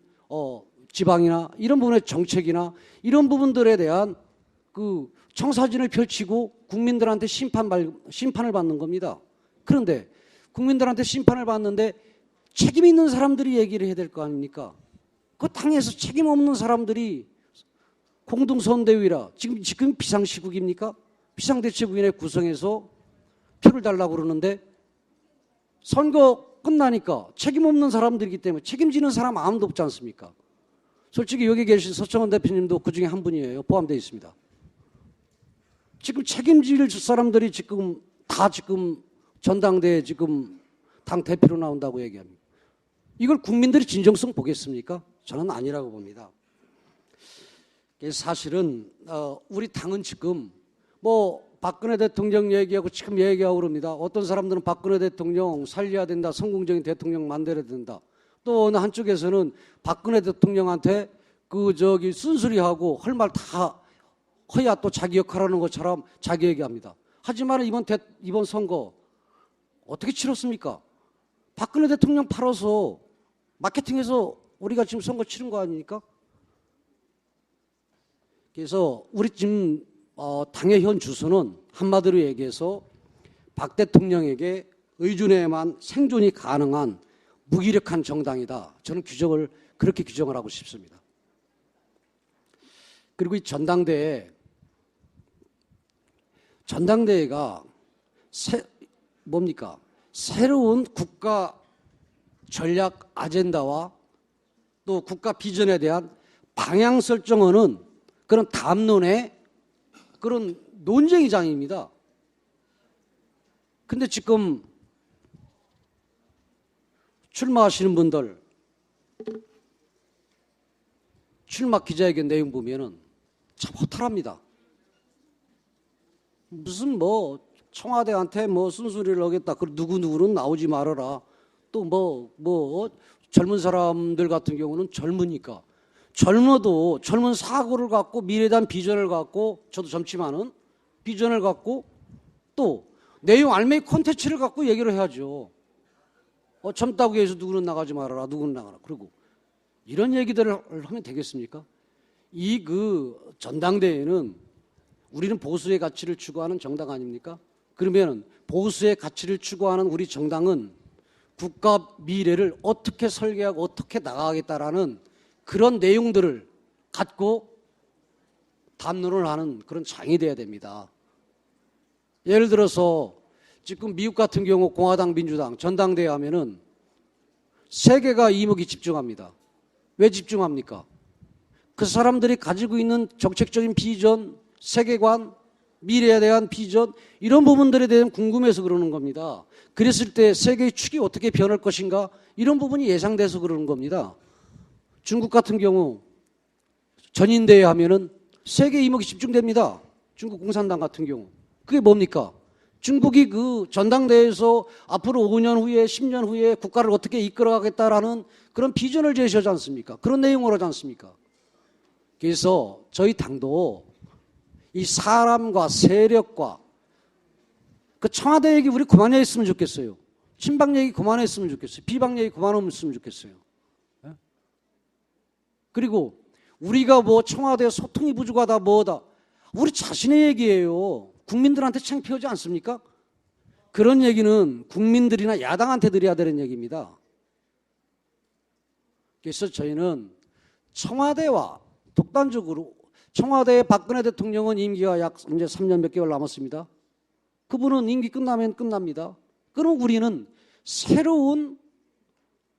지방이나 이런 부분의 정책이나 이런 부분들에 대한 그 청사진을 펼치고 국민들한테 심판을 받는 겁니다. 그런데 국민들한테 심판을 받는데 책임 있는 사람들이 얘기를 해야 될 거 아닙니까? 그 당에서 책임 없는 사람들이 공동선대위라 지금 비상시국입니까? 비상대책위원회 구성해서 표를 달라고 그러는데 선거 끝나니까 책임 없는 사람들이기 때문에 책임지는 사람 아무도 없지 않습니까? 솔직히 여기 계신 서청원 대표님도 그 중에 한 분이에요. 포함되어 있습니다. 지금 책임질 사람들이 지금 다 지금 전당대회 지금 당 대표로 나온다고 얘기합니다. 이걸 국민들이 진정성 보겠습니까? 저는 아니라고 봅니다. 사실은 우리 당은 지금 뭐 박근혜 대통령 얘기하고 지금 얘기하고 그럽니다. 어떤 사람들은 박근혜 대통령 살려야 된다, 성공적인 대통령 만들어야 된다. 또 어느 한쪽에서는 박근혜 대통령한테 쓴소리하고 할 말 다 허야 또 자기 역할하는 것처럼 자기 얘기합니다. 하지만 이번 선거 어떻게 치렀습니까? 박근혜 대통령 팔아서 마케팅해서 우리가 지금 선거 치른 거 아닙니까? 그래서 우리 지금 당의 현 주소는 한마디로 얘기해서 박 대통령에게 의존해야만 생존이 가능한 무기력한 정당이다. 저는 그렇게 규정을 하고 싶습니다. 그리고 이 전당대회가 뭡니까? 새로운 국가 전략 아젠다와 또 국가 비전에 대한 방향 설정하는 그런 담론의 그런 논쟁의장입니다. 근데 지금 출마하시는 분들 출마 기자회견 내용 보면은 참 허탈합니다. 무슨 청와대한테 쓴소리를 하겠다. 그 누구누구는 나오지 말아라. 또 젊은 사람들 같은 경우는 젊으니까. 젊어도 젊은 사고를 갖고 미래에 대한 비전을 갖고 저도 젊지만은 비전을 갖고 또 내용 알맹이 콘텐츠를 갖고 얘기를 해야죠. 젊다고 해서 누구는 나가지 말아라. 누구는 나가라. 그리고 이런 얘기들을 하면 되겠습니까? 전당대회는 우리는 보수의 가치를 추구하는 정당 아닙니까? 그러면 보수의 가치를 추구하는 우리 정당은 국가 미래를 어떻게 설계하고 어떻게 나가겠다라는 그런 내용들을 갖고 담론을 하는 그런 장이 돼야 됩니다. 예를 들어서 지금 미국 같은 경우 공화당, 민주당 전당대회 하면은 세 개가 이목이 집중합니다. 왜 집중합니까? 그 사람들이 가지고 있는 정책적인 비전, 세계관, 미래에 대한 비전 이런 부분들에 대한 궁금해서 그러는 겁니다. 그랬을 때 세계의 축이 어떻게 변할 것인가 이런 부분이 예상돼서 그러는 겁니다. 중국 같은 경우 전인대회 하면은 세계 이목이 집중됩니다. 중국 공산당 같은 경우. 그게 뭡니까? 중국이 그 전당대회에서 앞으로 5년 후에 10년 후에 국가를 어떻게 이끌어가겠다라는 그런 비전을 제시하지 않습니까? 그런 내용을 하지 않습니까? 그래서 저희 당도 이 사람과 세력과 그 청와대 얘기 우리 그만했으면 좋겠어요. 친박 얘기 그만했으면 좋겠어요. 비박 얘기 그만했으면 좋겠어요. 그리고 우리가 청와대 소통이 부족하다 뭐다. 우리 자신의 얘기예요. 국민들한테 창피하지 않습니까? 그런 얘기는 국민들이나 야당한테 드려야 되는 얘기입니다. 그래서 저희는 청와대와 독단적으로 청와대의 박근혜 대통령은 임기가 약 이제 3년 몇 개월 남았습니다. 그분은 임기 끝나면 끝납니다. 그럼 우리는 새로운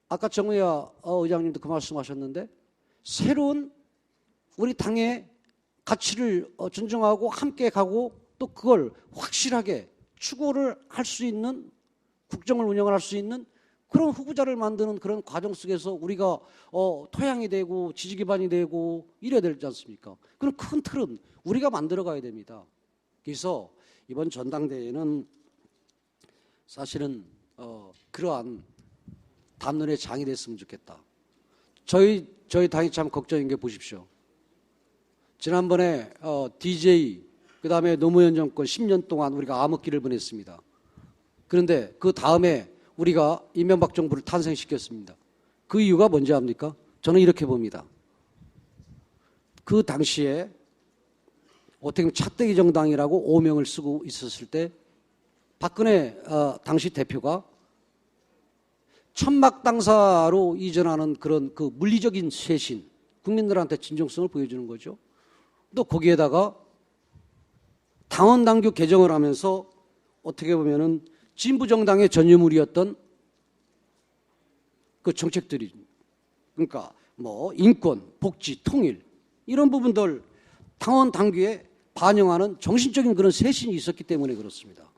아까 정의아 의장님도 그 말씀하셨는데 새로운 우리 당의 가치를 존중하고 함께 가고 또 그걸 확실하게 추구를 할 수 있는 국정을 운영을 할 수 있는 그런 후보자를 만드는 그런 과정 속에서 우리가 토양이 되고 지지 기반이 되고 이래야 되지 않습니까? 그런 큰 틀은 우리가 만들어 가야 됩니다. 그래서 이번 전당대회는 사실은 그러한 담론의 장이 됐으면 좋겠다. 저희 당이 참 걱정인 게 보십시오. 지난번에 DJ 그다음에 노무현 정권 10년 동안 우리가 암흑기를 보냈습니다. 그런데 그 다음에 우리가 이명박 정부를 탄생시켰습니다. 그 이유가 뭔지 압니까? 저는 이렇게 봅니다. 그 당시에 어떻게 보면 차떼기 정당이라고 오명을 쓰고 있었을 때 박근혜 당시 대표가 천막 당사로 이전하는 그런 그 물리적인 쇄신, 국민들한테 진정성을 보여주는 거죠. 또 거기에다가 당원 당규 개정을 하면서 어떻게 보면은 진보 정당의 전유물이었던 그 정책들이, 그러니까 뭐 인권, 복지, 통일 이런 부분들 당원 당규에 반영하는 정신적인 그런 쇄신이 있었기 때문에 그렇습니다.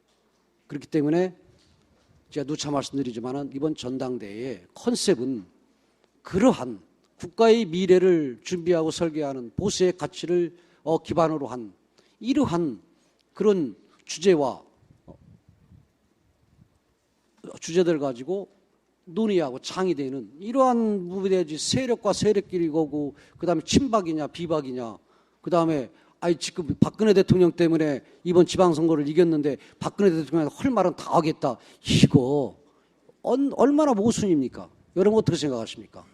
그렇기 때문에 제가 누차 말씀드리지만은 이번 전당대회의 컨셉은 그러한 국가의 미래를 준비하고 설계하는 보수의 가치를 기반으로 한 이러한 그런 주제와 주제들 가지고 논의하고 창의되는 이러한 부분에 세력과 세력끼리 거고 그다음에 친박이냐 비박이냐 그다음에 지금 박근혜 대통령 때문에 이번 지방선거를 이겼는데 박근혜 대통령이 할 말은 다 하겠다. 이거 얼마나 모순입니까? 여러분 어떻게 생각하십니까?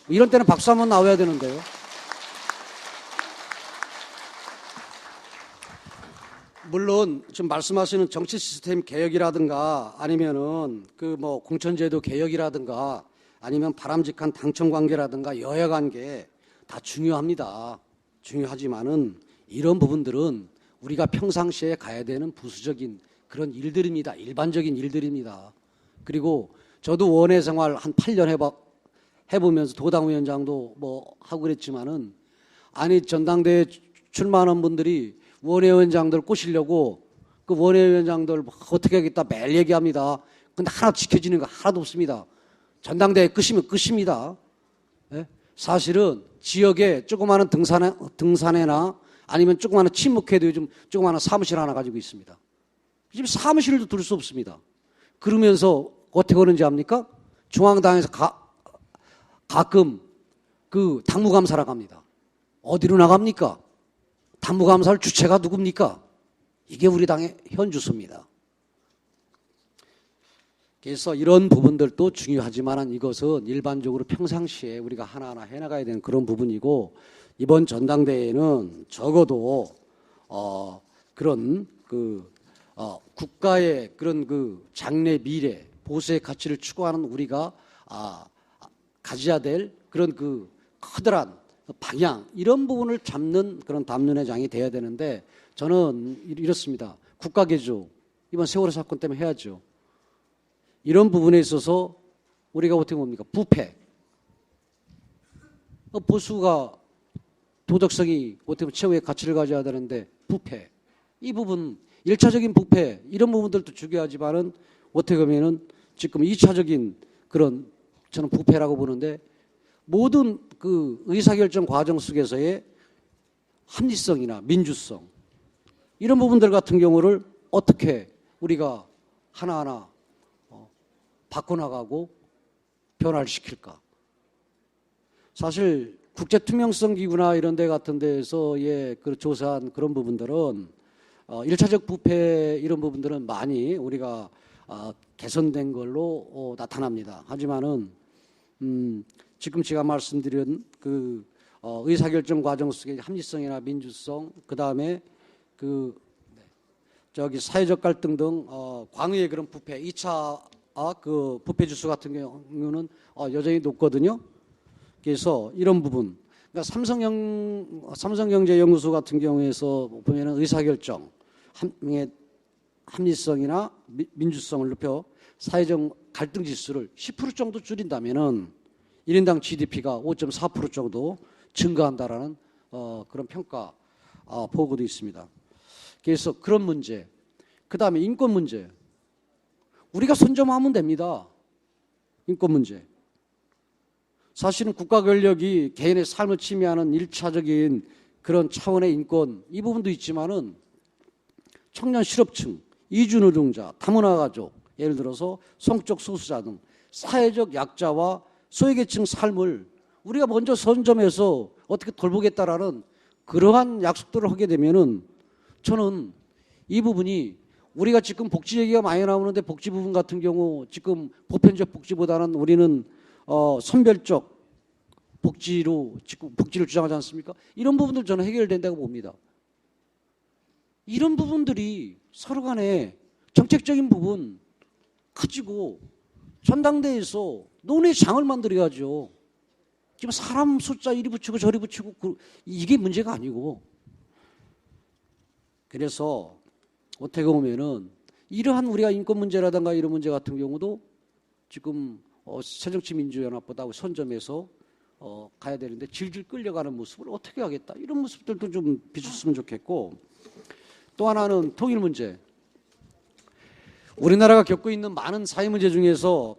이런 때는 박수 한번 나와야 되는데요. 물론 지금 말씀하시는 정치 시스템 개혁이라든가 아니면은 그 뭐 공천제도 개혁이라든가 아니면 바람직한 당청 관계라든가 여야 관계 다 중요합니다. 중요하지만은 이런 부분들은 우리가 평상시에 가야 되는 부수적인 그런 일들입니다. 일반적인 일들입니다. 그리고 저도 원외 생활 한 8년 해보면서 도당위원장도 뭐 하고 그랬지만은 아니 전당대회 출마하는 분들이 원외위원장들 꼬시려고 그 원외위원장들 어떻게 하겠다 매일 얘기합니다. 근데 하나도 지켜지는 거 하나도 없습니다. 전당대회 끝이면 끝입니다. 예? 사실은 지역에 조그마한 등산회나 아니면 조그마한 친목회도 요즘 조그마한 사무실 하나 가지고 있습니다. 지금 사무실도 둘 수 없습니다. 그러면서 어떻게 하는지 압니까? 중앙당에서 가끔 그 당무감사라 갑니다. 어디로 나갑니까? 당무감사를 주체가 누굽니까? 이게 우리 당의 현주소입니다. 그래서 이런 부분들도 중요하지만 이것은 일반적으로 평상시에 우리가 하나하나 해나가야 되는 그런 부분이고 이번 전당대회는 적어도 그런 국가의 그런 그 장래 미래 보수의 가치를 추구하는 우리가 가져야 될 그런 그 커다란 방향 이런 부분을 잡는 그런 담론의 장이 돼야 되는데 저는 이렇습니다. 국가개조 이번 세월호 사건 때문에 해야죠. 이런 부분에 있어서 우리가 어떻게 봅니까? 부패. 보수가 도덕성이 어떻게 보면 최후의 가치를 가져야 되는데 부패. 이 부분 1차적인 부패 이런 부분들도 중요하지만은 어떻게 보면은 지금 2차적인 그런 저는 부패라고 보는데 모든 그 의사결정 과정 속에서의 합리성이나 민주성 이런 부분들 같은 경우를 어떻게 우리가 하나하나 바꿔나가고 변화를 시킬까? 사실 국제투명성기구나 이런 데 같은 데에서의 그 조사한 그런 부분들은 1차적 부패 이런 부분들은 많이 우리가 개선된 걸로 나타납니다. 하지만은 지금 제가 말씀드린 그 의사결정 과정 속의 합리성이나 민주성 그 다음에 사회적 갈등 등 광의의 그런 부패 2차 그 부패 지수 같은 경우는 여전히 높거든요. 그래서 이런 부분, 그러니까 삼성경제연구소 같은 경우에서 보면은 의사결정, 합리성이나 민주성을 높여 사회적 갈등 지수를 10% 정도 줄인다면은 1인당 GDP가 5.4% 정도 증가한다라는 그런 평가 보고도 있습니다. 그래서 그런 문제, 그 다음에 인권 문제, 우리가 선점하면 됩니다. 인권 문제. 사실은 국가 권력이 개인의 삶을 침해하는 1차적인 그런 차원의 인권, 이 부분도 있지만은 청년 실업층, 이주노동자, 다문화 가족, 예를 들어서 성적 소수자 등 사회적 약자와 소외계층 삶을 우리가 먼저 선점해서 어떻게 돌보겠다라는 그러한 약속들을 하게 되면은 저는 이 부분이 우리가 지금 복지 얘기가 많이 나오는데 복지 부분 같은 경우 지금 보편적 복지보다는 우리는 선별적 복지로 지금 복지를 주장하지 않습니까? 이런 부분들 저는 해결된다고 봅니다. 이런 부분들이 서로 간에 정책적인 부분 가지고 전당대회에서 논의 장을 만들어야죠. 지금 사람 숫자 이리 붙이고 저리 붙이고 이게 문제가 아니고, 그래서 어떻게 보면은 이러한 우리가 인권 문제라든가 이런 문제 같은 경우도 지금 새정치민주연합보다 선점해서 가야 되는데 질질 끌려가는 모습을 어떻게 하겠다, 이런 모습들도 좀 비쳤으면 좋겠고, 또 하나는 통일 문제. 우리나라가 겪고 있는 많은 사회 문제 중에서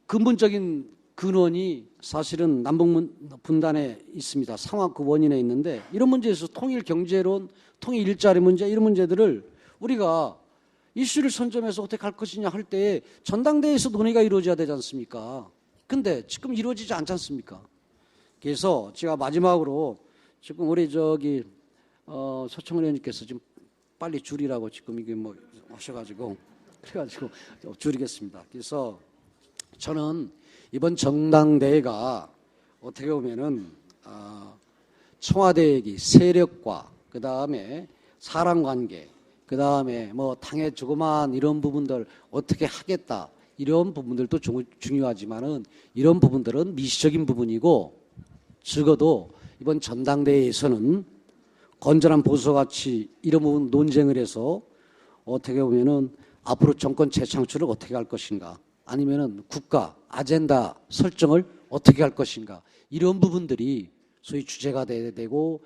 근본적인 근원이 사실은 남북 분단에 있습니다. 상황 그 원인에 있는데, 이런 문제에서 통일 경제론, 통일 일자리 문제, 이런 문제들을 우리가 이슈를 선점해서 어떻게 할 것이냐 할 때에 전당대회에서 논의가 이루어져야 되지 않습니까? 근데 지금 이루어지지 않지 않습니까? 그래서 제가 마지막으로 지금 우리 서청원 의원님께서 지금 빨리 줄이라고 지금 이게 뭐 하셔가지고 그래가지고 줄이겠습니다. 그래서 저는 이번 정당대회가 어떻게 보면은 청와대 얘기, 세력과 그 다음에 사람관계, 그 다음에 뭐 당의 조그만 이런 부분들 어떻게 하겠다, 이런 부분들도 중요하지만은 이런 부분들은 미시적인 부분이고, 적어도 이번 전당대회에서는 건전한 보수가치 이런 부분 논쟁을 해서 어떻게 보면은 앞으로 정권 재창출을 어떻게 할 것인가, 아니면은 국가 아젠다 설정을 어떻게 할 것인가, 이런 부분들이 소위 주제가 돼야 되고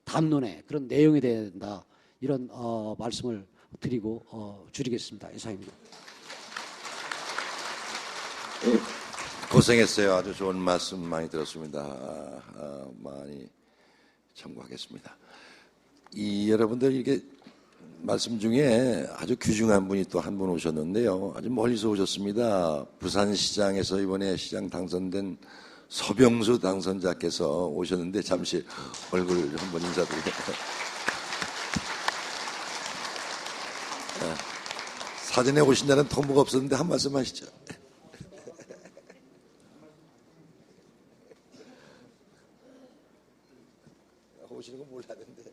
담론의 그런 내용이 돼야 된다, 이런 말씀을 드리고 줄이겠습니다. 이상입니다. 고생했어요. 아주 좋은 말씀 많이 들었습니다. 많이 참고하겠습니다. 여러분들 이게 말씀 중에 아주 귀중한 분이 또 한 분 오셨는데요. 아주 멀리서 오셨습니다. 부산시장에서 이번에 시장 당선된 서병수 당선자께서 오셨는데 잠시 얼굴 한번 인사드리겠습니다. 사전에 오신다는 통보가 없었는데 한 말씀 하시죠. 오시는 건 몰랐는데.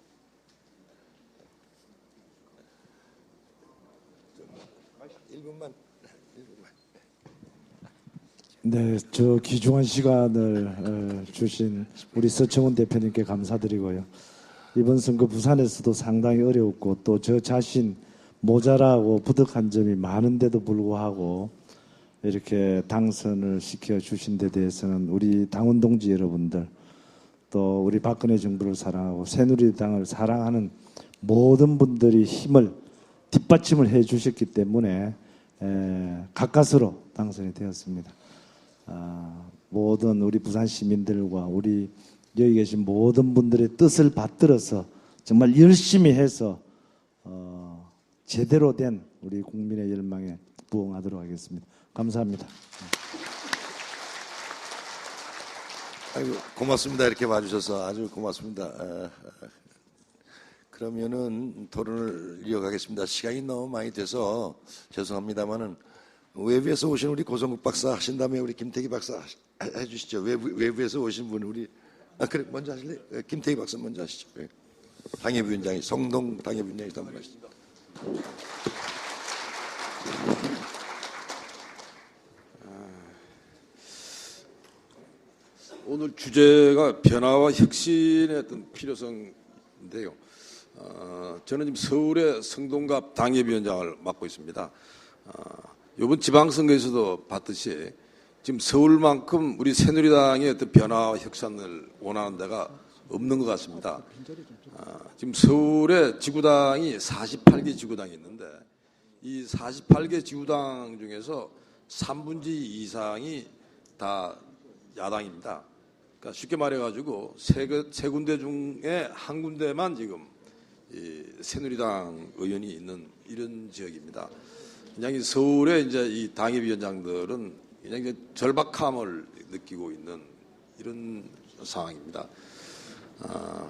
네, 저 귀중한 시간을 주신 우리 서청원 대표님께 감사드리고요. 이번 선거 부산에서도 상당히 어려웠고 또 저 자신 모자라고 부득한 점이 많은데도 불구하고 이렇게 당선을 시켜주신 데 대해서는 우리 당원 동지 여러분들, 또 우리 박근혜 정부를 사랑하고 새누리당을 사랑하는 모든 분들이 힘을 뒷받침을 해 주셨기 때문에 가까스로 당선이 되었습니다. 모든 우리 부산 시민들과 우리 여기 계신 모든 분들의 뜻을 받들어서 정말 열심히 해서 제대로 된 우리 국민의 열망에 부응하도록 하겠습니다. 감사합니다. 아이고, 고맙습니다. 이렇게 와주셔서 아주 고맙습니다. 그러면은 토론을 이어가겠습니다. 시간이 너무 많이 돼서 죄송합니다만은 외부에서 오신 우리 고성국 박사 하신 다음에 우리 김태기 박사 해주시죠. 외부에서 오신 분 우리 그래 먼저 하실래요? 김태기 박사 먼저 하시죠. 당협위원장이 성동 당협위원장이 한번 하시죠. 오늘 주제가 변화와 혁신의 어떤 필요성인데요. 저는 지금 서울의 성동갑 당협위원장을 맡고 있습니다. 이번 지방선거에서도 봤듯이 지금 서울만큼 우리 새누리당의 어떤 변화와 혁신을 원하는 데가 없는 것 같습니다. 지금 서울에 지구당이 48개 지구당이 있는데 이 48개 지구당 중에서 3분의 2 이상이 다 야당입니다. 그러니까 쉽게 말해가지고 세 군데 중에 한 군데만 지금 이 새누리당 의원이 있는 이런 지역입니다. 그냥 서울의 이제 이 당협위원장들은 그냥 이제 절박함을 느끼고 있는 이런 상황입니다.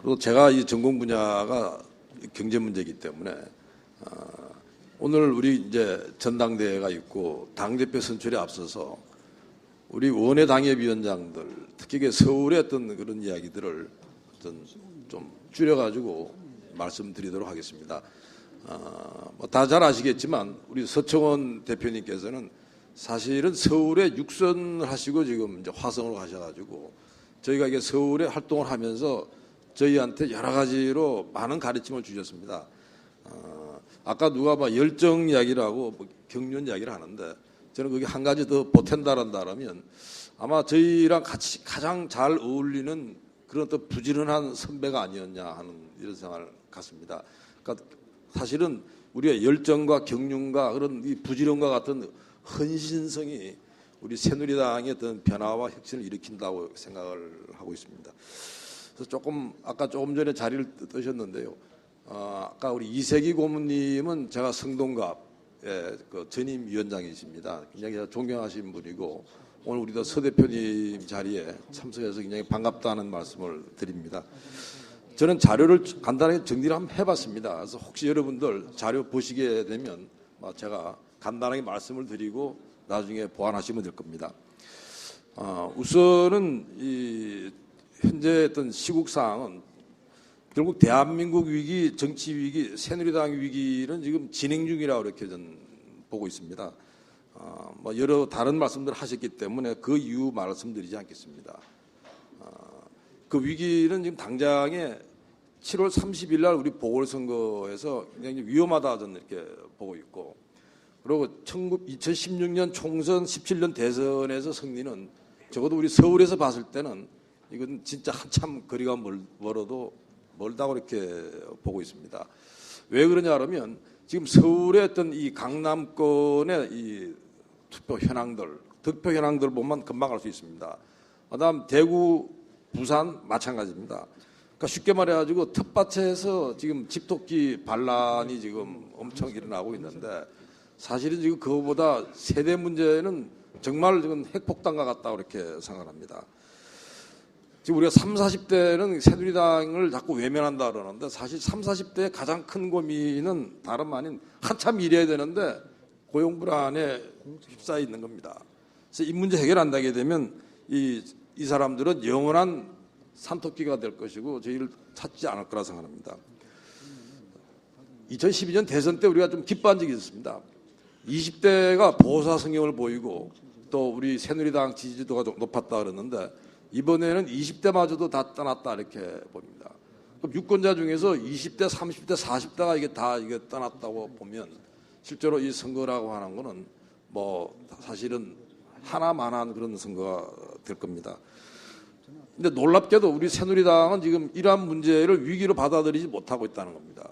그리고 제가 이 전공 분야가 경제 문제이기 때문에 오늘 우리 이제 전당대회가 있고 당대표 선출에 앞서서 우리 원외 당협위원장들 특히 서울의 어떤 그런 이야기들을 좀 줄여가지고 말씀드리도록 하겠습니다. 다 잘 아시겠지만 우리 서청원 대표님께서는 사실은 서울에 육선을 하시고 지금 이제 화성으로 가셔가지고 저희가 이게 서울에 활동을 하면서 저희한테 여러 가지로 많은 가르침을 주셨습니다. 아까 누가 막 열정 이야기라고 뭐 경륜 이야기를 하는데 저는 거기 한 가지 더 보탠다라면 아마 저희랑 같이 가장 잘 어울리는 그런 또 부지런한 선배가 아니었냐 하는 이런 생각을 갖습니다. 그러니까 사실은 우리의 열정과 경륜과 그런 이 부지런과 같은 헌신성이 우리 새누리당의 어떤 변화와 혁신을 일으킨다고 생각을 하고 있습니다. 그래서 아까 조금 전에 자리를 뜨셨는데요. 아까 우리 이세기 고문님은 제가 성동갑의 그 전임 위원장이십니다. 굉장히 존경하신 분이고 오늘 우리도 서 대표님 자리에 참석해서 굉장히 반갑다는 말씀을 드립니다. 저는 자료를 간단하게 정리를 한번 해봤습니다. 그래서 혹시 여러분들 자료 보시게 되면 제가 간단하게 말씀을 드리고 나중에 보완하시면 될 겁니다. 우선은 이 현재 어떤 시국 상황은 결국 대한민국 위기, 정치 위기, 새누리당 위기는 지금 진행 중이라고 이렇게 저는 보고 있습니다. 여러 다른 말씀들을 하셨기 때문에 그 이유 말씀드리지 않겠습니다. 그 위기는 지금 당장에 7월 30일 날 우리 보궐선거에서 굉장히 위험하다 저는 이렇게 보고 있고 그리고 2016년 총선 17년 대선에서 승리는 적어도 우리 서울에서 봤을 때는 이건 진짜 한참 거리가 멀어도 멀다고 이렇게 보고 있습니다. 왜 그러냐 하면 지금 서울의 어떤 이 강남권의 이 투표 현황들, 득표 현황들 보면 금방 알 수 있습니다. 그다음 대구, 부산 마찬가지입니다. 그러니까 쉽게 말해가지고 텃밭에서 지금 집토끼 반란이 지금 엄청 일어나고 있는데 사실은 지금 그거보다 세대 문제는 정말 지금 핵폭탄과 같다 그렇게 생각합니다. 지금 우리가 30, 40대는 새누리당을 자꾸 외면한다 그러는데 사실 30, 40대의 가장 큰 고민은 다름 아닌 한참 일해야 되는데 고용 불안에 휩싸여 있는 겁니다. 그래서 이 문제 해결한다게 되면 이 사람들은 영원한 산토끼가 될 것이고 저희를 찾지 않을 거라 생각합니다. 2012년 대선 때 우리가 좀 기뻐한 적이 있었습니다. 20대가 보사 성경을 보이고 또 우리 새누리당 지지도가 높았다 그랬는데 이번에는 20대마저도 다 떠났다 이렇게 봅니다. 그럼 유권자 중에서 20대, 30대, 40대가 이게 떠났다고 보면 실제로 이 선거라고 하는 거는 사실은 하나만한 그런 선거가 될 겁니다. 근데 놀랍게도 우리 새누리당은 지금 이러한 문제를 위기로 받아들이지 못하고 있다는 겁니다.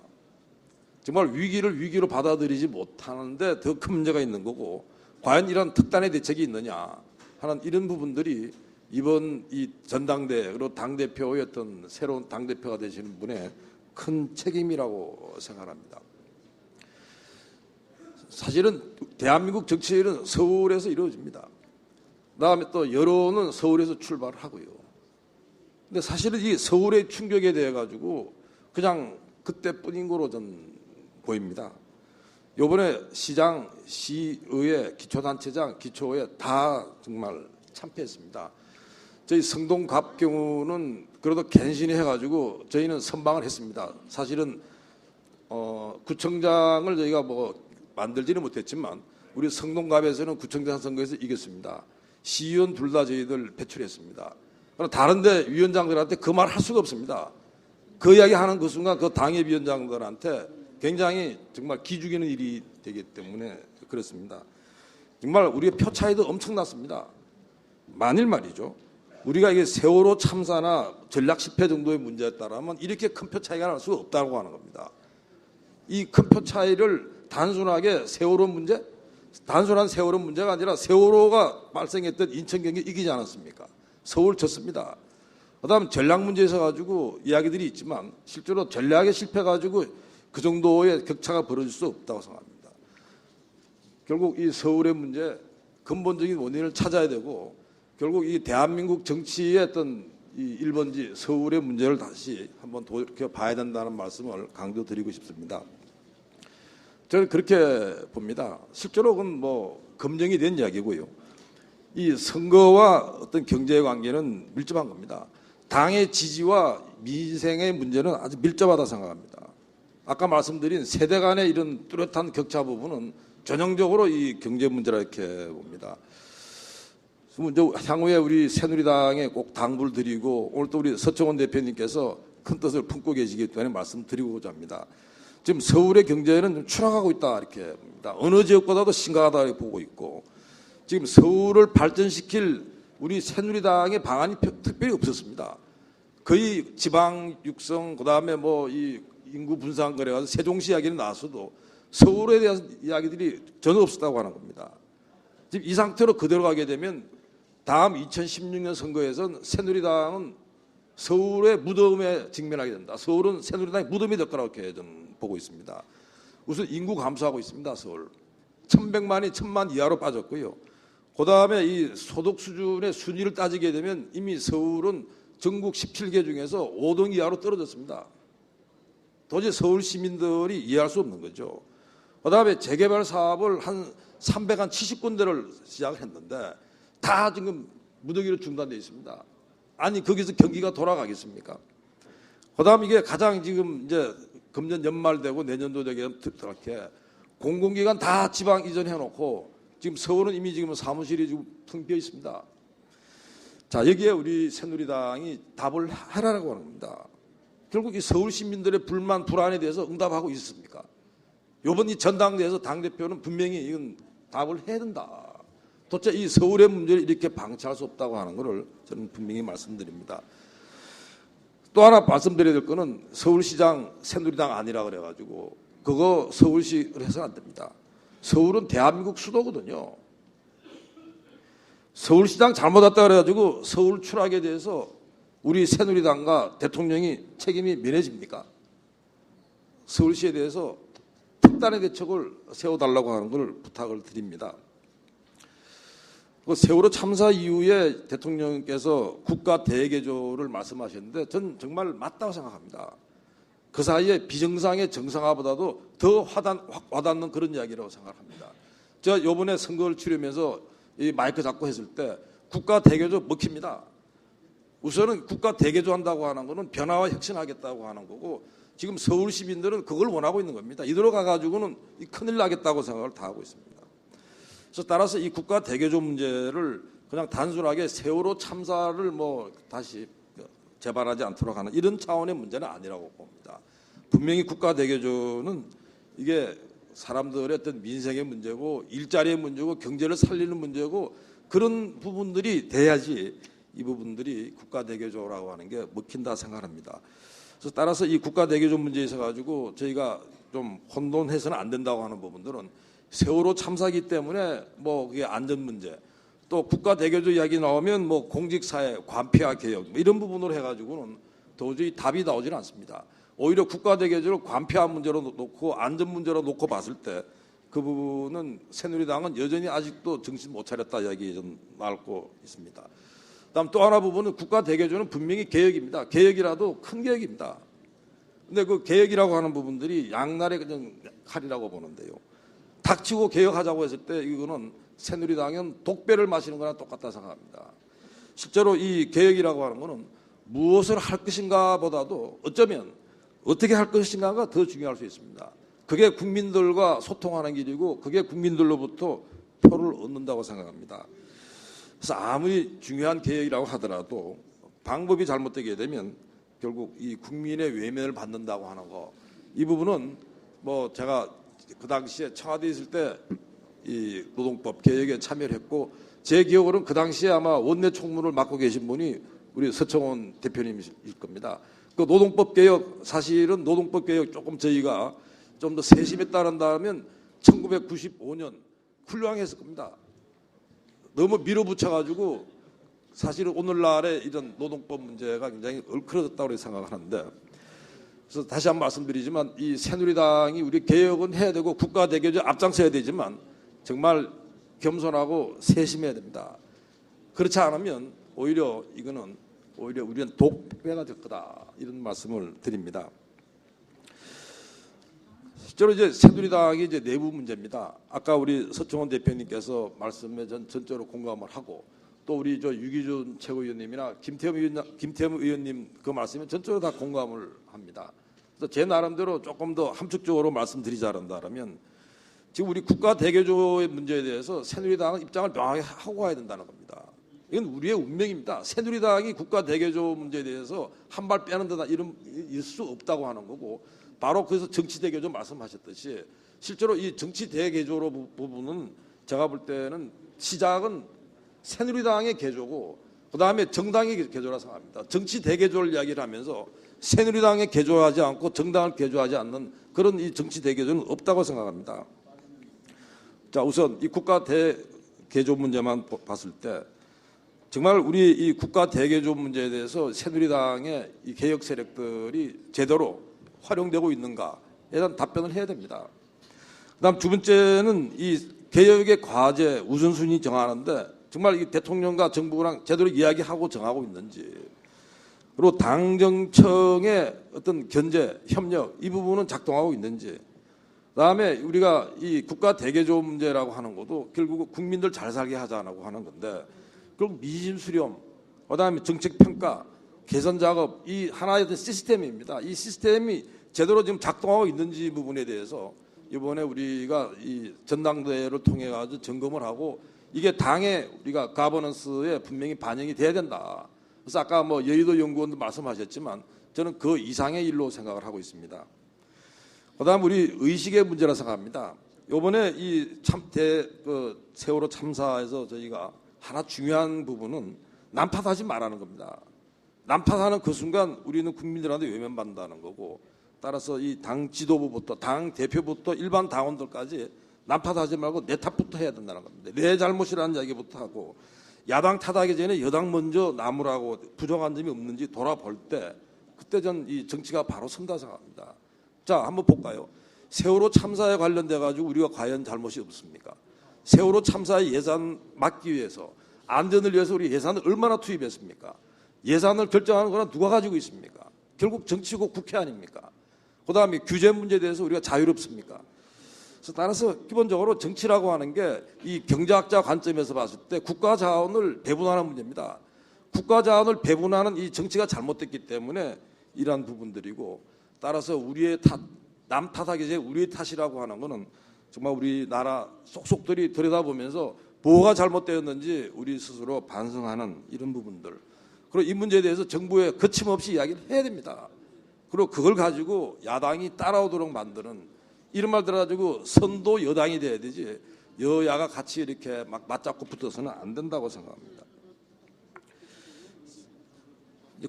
정말 위기를 위기로 받아들이지 못하는데 더 큰 문제가 있는 거고 과연 이런 특단의 대책이 있느냐 하는 이런 부분들이 이번 이 전당대회 그리고 당대표의 어떤 새로운 당대표가 되시는 분의 큰 책임이라고 생각합니다. 사실은 대한민국 정치는 서울에서 이루어집니다. 그다음에 또 여론은 서울에서 출발을 하고요. 근데 사실은 이 서울의 충격에 대해 가지고 그냥 그때뿐인 거로 전 보입니다. 요번에 시장, 시의회, 기초단체장, 기초의회 다 정말 참패했습니다. 저희 성동갑 경우는 그래도 갠신히 해가지고 저희는 선방을 했습니다. 사실은 구청장을 저희가 만들지는 못했지만 우리 성동갑에서는 구청장 선거에서 이겼습니다. 시의원 둘 다 저희들 배출했습니다. 그러나 다른데 위원장들한테 그 말 할 수가 없습니다. 그 이야기 하는 그 순간 그 당협위원장들한테 굉장히 정말 기죽이는 일이 되기 때문에 그렇습니다. 정말 우리의 표 차이도 엄청났습니다. 만일 말이죠. 우리가 이게 세월호 참사나 전략 실패 정도의 문제였다라면 이렇게 큰 표 차이가 날 수가 없다고 하는 겁니다. 이 큰 표 차이를 단순하게 세월호 문제, 단순한 세월호 문제가 아니라 세월호가 발생했던 인천 경기 이기지 않았습니까? 서울 졌습니다. 그다음 전략 문제에서 가지고 이야기들이 있지만 실제로 전략에 실패 가지고 그 정도의 격차가 벌어질 수 없다고 생각합니다. 결국 이 서울의 문제 근본적인 원인을 찾아야 되고 결국 이 대한민국 정치의 어떤 이 1번지 서울의 문제를 다시 한번 돌이켜봐야 된다는 말씀을 강조드리고 싶습니다. 저는 그렇게 봅니다. 실제로 그건 뭐 검증이 된 이야기고요. 이 선거와 어떤 경제의 관계는 밀접한 겁니다. 당의 지지와 민생의 문제는 아주 밀접하다 생각합니다. 아까 말씀드린 세대 간의 이런 뚜렷한 격차 부분은 전형적으로 이 경제 문제라 이렇게 봅니다. 향후에 우리 새누리당에 꼭 당부를 드리고 오늘 또 우리 서청원 대표님께서 큰 뜻을 품고 계시기 때문에 말씀드리고자 합니다. 지금 서울의 경제는 좀 추락하고 있다 이렇게 봅니다. 어느 지역보다도 심각하다 이렇게 보고 있고 지금 서울을 발전시킬 우리 새누리당의 방안이 특별히 없었습니다. 거의 지방 육성 그다음에 뭐 이 인구 분산 그래가지고 세종시 이야기는 나왔어도 서울에 대한 이야기들이 전혀 없었다고 하는 겁니다. 지금 이 상태로 그대로 가게 되면 다음 2016년 선거에선 새누리당은 서울의 무덤에 직면하게 된다. 서울은 새누리당의 무덤이 될 거라고 이렇게 저는 보고 있습니다. 우선 인구 감소하고 있습니다. 서울 1100만이 1000만 이하로 빠졌고요. 그다음에 이 소득 수준의 순위를 따지게 되면 이미 서울은 전국 17개 중에서 5등 이하로 떨어졌습니다. 도저히 서울 시민들이 이해할 수 없는 거죠. 그다음에 재개발 사업을 한 370군데를 시작을 했는데 다 지금 무더기로 중단되어 있습니다. 아니 거기서 경기가 돌아가겠습니까? 그다음 이게 가장 지금 이제 금년 연말 되고 내년도 되게 이렇게 공공기관 다 지방 이전해 놓고 지금 서울은 이미 지금 사무실이 지금 텅 비어 있습니다. 자 여기에 우리 새누리당이 답을 해라라고 하는 겁니다. 결국 이 서울 시민들의 불만 불안에 대해서 응답하고 있습니까? 이번 이 전당대회에서 당대표는 분명히 이건 답을 해야 된다. 도대체 이 서울의 문제를 이렇게 방치할 수 없다고 하는 것을 저는 분명히 말씀드립니다. 또 하나 말씀드려야 될 거는 서울시장 새누리당 아니라 그래가지고 그거 서울시를 해서는 안 됩니다. 서울은 대한민국 수도거든요. 서울시장 잘못 왔다 그래가지고 서울 추락에 대해서 우리 새누리당과 대통령이 책임이 면해집니까? 서울시에 대해서 특단의 대책을 세워달라고 하는 걸 부탁을 드립니다. 세월호 참사 이후에 대통령께서 국가 대개조를 말씀하셨는데 전 정말 맞다고 생각합니다. 그 사이에 비정상의 정상화보다도 더 와닿는 그런 이야기라고 생각합니다. 제가 이번에 선거를 치르면서 이 마이크 잡고 했을 때 국가 대개조 먹힙니다. 우선은 국가 대개조 한다고 하는 거는 변화와 혁신하겠다고 하는 거고 지금 서울 시민들은 그걸 원하고 있는 겁니다. 이대로 가가지고는 큰일 나겠다고 생각을 다 하고 있습니다. 그래서 따라서 이 국가 대개조 문제를 그냥 단순하게 세월호 참사를 뭐 다시 재발하지 않도록 하는 이런 차원의 문제는 아니라고 봅니다. 분명히 국가 대개조는 이게 사람들의 어떤 민생의 문제고 일자리의 문제고 경제를 살리는 문제고 그런 부분들이 돼야지 이 부분들이 국가 대개조라고 하는 게 먹힌다 생각합니다. 그래서 따라서 이 국가 대개조 문제에 있어 가지고 저희가 좀 혼돈해서는 안 된다고 하는 부분들은 세월호 참사기 때문에 뭐 그게 안전 문제 또 국가 대개조 이야기 나오면 뭐 공직사회 관폐화 개혁 뭐 이런 부분으로 해가지고는 도저히 답이 나오지는 않습니다. 오히려 국가 대개조를 관폐화 문제로 놓고 안전 문제로 놓고 봤을 때 그 부분은 새누리당은 여전히 아직도 정신 못 차렸다 이야기 좀 나오고 있습니다. 다음 또 하나 부분은 국가 대개조는 분명히 개혁입니다. 개혁이라도 큰 개혁입니다. 근데 그 개혁이라고 하는 부분들이 양날의 그냥 칼이라고 보는데요. 닥치고 개혁하자고 했을 때 이거는 새누리당은 독배를 마시는 거나 똑같다 생각합니다. 실제로 이 개혁이라고 하는 거는 무엇을 할 것인가 보다도 어쩌면 어떻게 할 것인가가 더 중요할 수 있습니다. 그게 국민들과 소통하는 길이고 그게 국민들로부터 표를 얻는다고 생각합니다. 그래서 아무리 중요한 개혁이라고 하더라도 방법이 잘못되게 되면 결국 이 국민의 외면을 받는다고 하는 거 이 부분은 뭐 제가 그 당시에 청와대에 있을 때 이 노동법 개혁에 참여를 했고 제 기억으로는 그 당시에 아마 원내 총무를 맡고 계신 분이 우리 서청원 대표님이실 겁니다. 그 노동법 개혁 사실은 노동법 개혁 조금 저희가 좀 더 세심했다는다면 1995년 훌륭했을 겁니다. 너무 밀어붙여가지고 사실은 오늘날의 이런 노동법 문제가 굉장히 얼큰어졌다고 생각하는데 그래서 다시 한번 말씀드리지만 이 새누리당이 우리 개혁은 해야 되고 국가 대개조에 앞장서야 되지만 정말 겸손하고 세심해야 됩니다. 그렇지 않으면 오히려 이거는 오히려 우리는 독배가 될 거다 이런 말씀을 드립니다. 실제로 이제 새누리당이 이제 내부 문제입니다. 아까 우리 서청원 대표님께서 말씀에 전적으로 공감을 하고 또 우리 저 유기준 최고위원님이나 김태흠 의원님 그 말씀에 전적으로 다 공감을 합니다. 그래서 제 나름대로 조금 더 함축적으로 말씀드리자면 지금 우리 국가 대개조의 문제에 대해서 새누리당은 입장을 명확히 하고 가야 된다는 겁니다. 이건 우리의 운명입니다. 새누리당이 국가 대개조 문제에 대해서 한 발 빼는 데다 이럴 수 없다고 하는 거고 바로 그래서 정치 대개조 말씀하셨듯이 실제로 이 정치 대개조로 부분은 제가 볼 때는 시작은 새누리당의 개조고 그다음에 정당의 개조라 생각합니다. 정치 대개조를 이야기를 하면서 새누리당에 개조하지 않고 정당을 개조하지 않는 그런 이 정치 대개조는 없다고 생각합니다. 자, 우선 이 국가 대개조 문제만 봤을 때 정말 우리 이 국가 대개조 문제에 대해서 새누리당의 이 개혁 세력들이 제대로 활용되고 있는가에 대한 답변을 해야 됩니다. 그다음 두 번째는 이 개혁의 과제 우선순위 정하는데 정말 이 대통령과 정부랑 제대로 이야기하고 정하고 있는지 그리고 당정청의 어떤 견제, 협력 이 부분은 작동하고 있는지 그다음에 우리가 이 국가 대개조 문제라고 하는 것도 결국 국민들 잘 살게 하자라고 하는 건데 결국 미심 수렴, 그다음에 정책 평가, 개선 작업 이 하나의 시스템입니다. 이 시스템이 제대로 지금 작동하고 있는지 부분에 대해서 이번에 우리가 이 전당대회를 통해 가지고 점검을 하고 이게 당의 우리가 가버넌스에 분명히 반영이 돼야 된다. 그래서 아까 뭐 여의도 연구원도 말씀하셨지만 저는 그 이상의 일로 생각을 하고 있습니다. 그다음 우리 의식의 문제라 생각합니다. 이번에 이 세월호 참사에서 저희가 하나 중요한 부분은 난파하지 말라는 겁니다. 난파하는 그 순간 우리는 국민들한테 외면받는다는 거고 따라서 이 당 지도부부터 당 대표부터 일반 당원들까지 난파하지 말고 내 탓부터 해야 된다는 겁니다. 내 잘못이라는 이야기부터 하고 야당 탓하기 전에 여당 먼저 나무라고 부정한 점이 없는지 돌아볼 때 그때 전 이 정치가 바로 선다 생각합니다. 자, 한번 볼까요? 세월호 참사에 관련돼 가지고 우리가 과연 잘못이 없습니까? 세월호 참사의 예산 막기 위해서 안전을 위해서 우리 예산을 얼마나 투입했습니까? 예산을 결정하는 거는 누가 가지고 있습니까? 결국 정치고 국회 아닙니까? 그다음에 규제 문제에 대해서 우리가 자유롭습니까? 그래서 따라서 기본적으로 정치라고 하는 게 이 경제학자 관점에서 봤을 때 국가 자원을 배분하는 문제입니다. 국가 자원을 배분하는 이 정치가 잘못됐기 때문에 이러한 부분들이고 따라서 우리의 탓, 남 탓하기 전에 우리의 탓이라고 하는 거는 정말 우리나라 속속들이 들여다보면서 뭐가 잘못되었는지 우리 스스로 반성하는 이런 부분들. 그리고 이 문제에 대해서 정부에 거침없이 이야기를 해야 됩니다. 그리고 그걸 가지고 야당이 따라오도록 만드는 이런 말 들어가지고 선도 여당이 돼야 되지 여야가 같이 이렇게 막 맞잡고 붙어서는 안 된다고 생각합니다.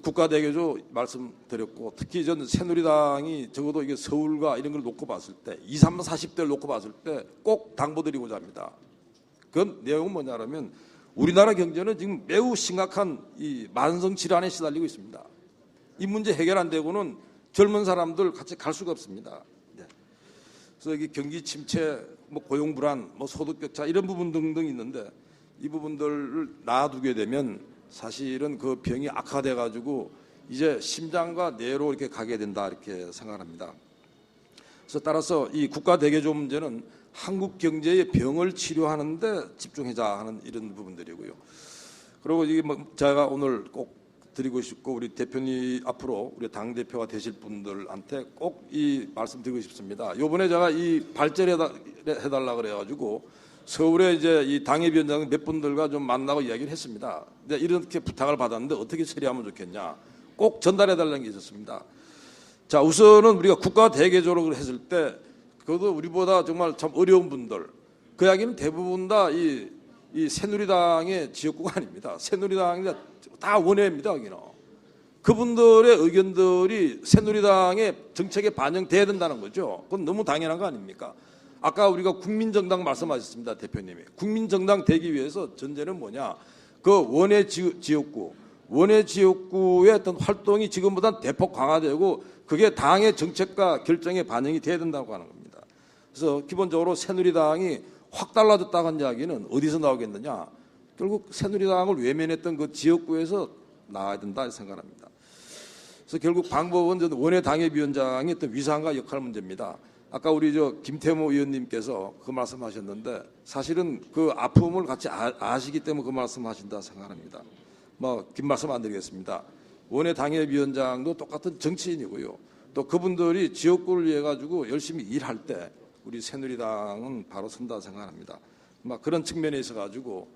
국가 대개조 말씀드렸고 특히 전 새누리당이 적어도 이게 서울과 이런 걸 놓고 봤을 때 20, 30, 40대를 놓고 봤을 때 꼭 당부드리고자 합니다. 그 내용은 뭐냐면 우리나라 경제는 지금 매우 심각한 이 만성 질환에 시달리고 있습니다. 이 문제 해결 안 되고는 젊은 사람들 같이 갈 수가 없습니다. 네. 그래서 여기 경기 침체, 뭐 고용 불안, 뭐 소득 격차 이런 부분 등등 있는데 이 부분들을 놔두게 되면 사실은 그 병이 악화돼 가지고 이제 심장과 뇌로 이렇게 가게 된다 이렇게 생각합니다. 그래서 따라서 이 국가 대개조 문제는 한국 경제의 병을 치료하는 데 집중하자 하는 이런 부분들이고요. 그리고 이게 뭐 제가 오늘 꼭 드리고 싶고 우리 대표님 앞으로 우리 당 대표가 되실 분들한테 꼭 이 말씀 드리고 싶습니다. 이번에 제가 이 발제해달라 그래가지고 서울에 이제 이 당협위원장 몇 분들과 좀 만나고 이야기를 했습니다. 근데 이렇게 부탁을 받았는데 어떻게 처리하면 좋겠냐? 꼭 전달해달라는 게 있었습니다. 자, 우선은 우리가 국가 대개조를 했을 때 그것도 우리보다 정말 참 어려운 분들 그 이야기는 대부분 다 이 새누리당의 지역구가 아닙니다. 새누리당이 다 원외입니다. 여기는. 그분들의 의견들이 새누리당의 정책에 반영돼야 된다는 거죠. 그건 너무 당연한 거 아닙니까? 아까 우리가 국민정당 말씀하셨습니다. 대표님이. 국민정당 되기 위해서 전제는 뭐냐. 그 원외 지역구, 원외 지역구의 어떤 활동이 지금보다 대폭 강화되고 그게 당의 정책과 결정에 반영이 돼야 된다고 하는 겁니다. 그래서 기본적으로 새누리당이 확 달라졌다고 한 이야기는 어디서 나오겠느냐. 결국 새누리당을 외면했던 그 지역구에서 나와야 된다 생각합니다. 그래서 결국 방법은 원외 당협위원장의 어떤 위상과 역할 문제입니다. 아까 우리 김태모 의원님께서 그 말씀하셨는데 사실은 그 아픔을 같이 아시기 때문에 그 말씀하신다 생각합니다. 긴 말씀 안 드리겠습니다. 원외 당협위원장도 똑같은 정치인이고요. 또 그분들이 지역구를 위해 가지고 열심히 일할 때 우리 새누리당은 바로 선다 생각합니다. 그런 측면에 있어 가지고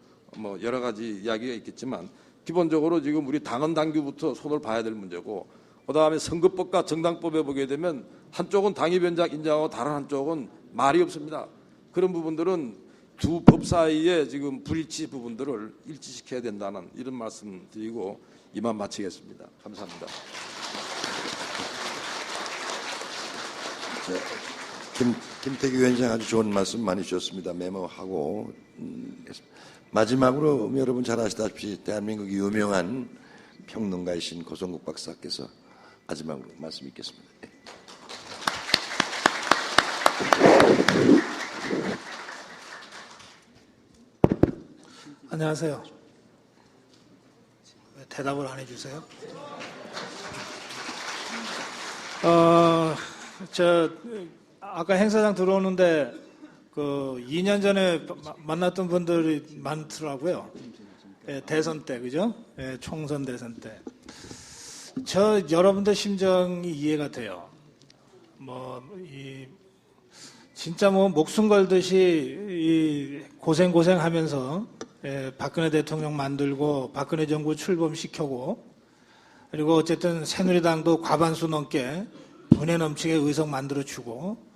여러 가지 이야기가 있겠지만 기본적으로 지금 우리 당헌 당규부터 손을 봐야 될 문제고 그다음에 선거법과 정당법에 보게 되면 한쪽은 당협위원장 인정하고 다른 한쪽은 말이 없습니다. 그런 부분들은 두 법 사이에 지금 불일치 부분들을 일치시켜야 된다는 이런 말씀 드리고 이만 마치겠습니다. 감사합니다. 김태규 위원장 아주 좋은 말씀 많이 주셨습니다. 메모하고 마지막으로 여러분 잘 아시다시피 대한민국 유명한 평론가이신 고성국 박사께서 마지막으로 말씀 있겠습니다. 안녕하세요. 왜 대답을 안 해주세요? 아까 행사장 들어오는데 그 2년 전에 만났던 분들이 많더라고요. 대선 때, 그죠? 총선 대선 때. 여러분들 심정이 이해가 돼요. 진짜 목숨 걸듯이 고생하면서 박근혜 대통령 만들고 박근혜 정부 출범시켜고 그리고 어쨌든 새누리당도 과반수 넘게 분에 넘치게 의석 만들어주고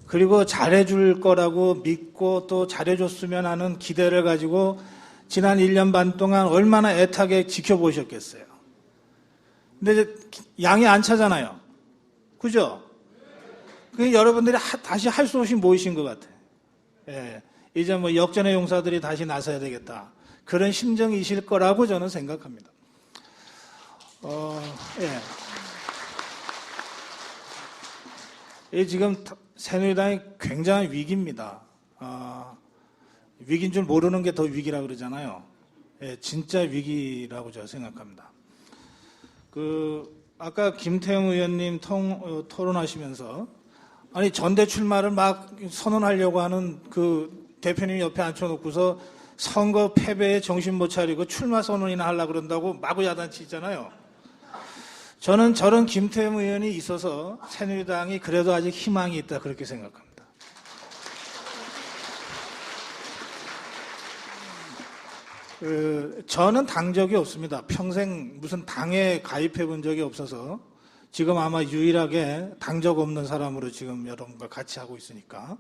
그리고 잘해줄 거라고 믿고 또 잘해줬으면 하는 기대를 가지고 지난 1년 반 동안 얼마나 애타게 지켜보셨겠어요. 근데 양이 안 차잖아요. 그죠? 그 여러분들이 다시 할 수 없이 모이신 것 같아요. 이제 역전의 용사들이 다시 나서야 되겠다. 그런 심정이실 거라고 저는 생각합니다. 지금 새누리당이 굉장한 위기입니다. 위기인 줄 모르는 게 더 위기라 그러잖아요. 진짜 위기라고 저는 생각합니다. 아까 김태형 의원님 토론하시면서 아니 전대 출마를 막 선언하려고 하는 그 대표님 옆에 앉혀놓고서 선거 패배에 정신 못 차리고 출마 선언이나 하려고 그런다고 마구 야단치잖아요. 저는 저런 김태형 의원이 있어서 새누리당이 그래도 아직 희망이 있다 그렇게 생각합니다. 저는 당 적이 없습니다. 평생 무슨 당에 가입해 본 적이 없어서 지금 아마 유일하게 당적 없는 사람으로 지금 여러분과 같이 하고 있으니까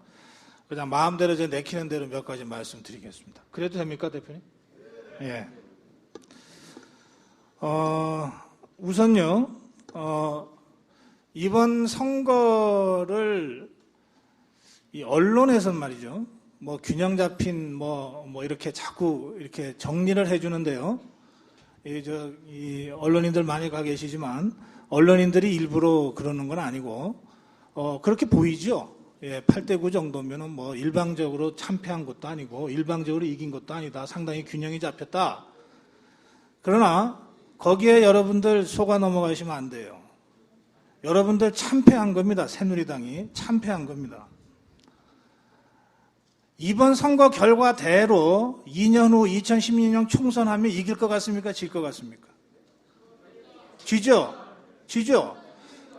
그냥 마음대로 내키는 대로 몇 가지 말씀드리겠습니다. 그래도 됩니까, 대표님? 예. 우선요, 이번 선거를 이 언론에서 말이죠. 균형 잡힌 이렇게 자꾸 이렇게 정리를 해주는데요. 이 언론인들 많이 가 계시지만 언론인들이 일부러 그러는 건 아니고 그렇게 보이죠. 8대9 정도면은 일방적으로 참패한 것도 아니고 일방적으로 이긴 것도 아니다. 상당히 균형이 잡혔다. 그러나 거기에 여러분들 속아 넘어가시면 안 돼요. 여러분들 참패한 겁니다. 새누리당이 참패한 겁니다. 이번 선거 결과대로 2년 후 2016년 총선하면 이길 것 같습니까? 질 것 같습니까? 지죠?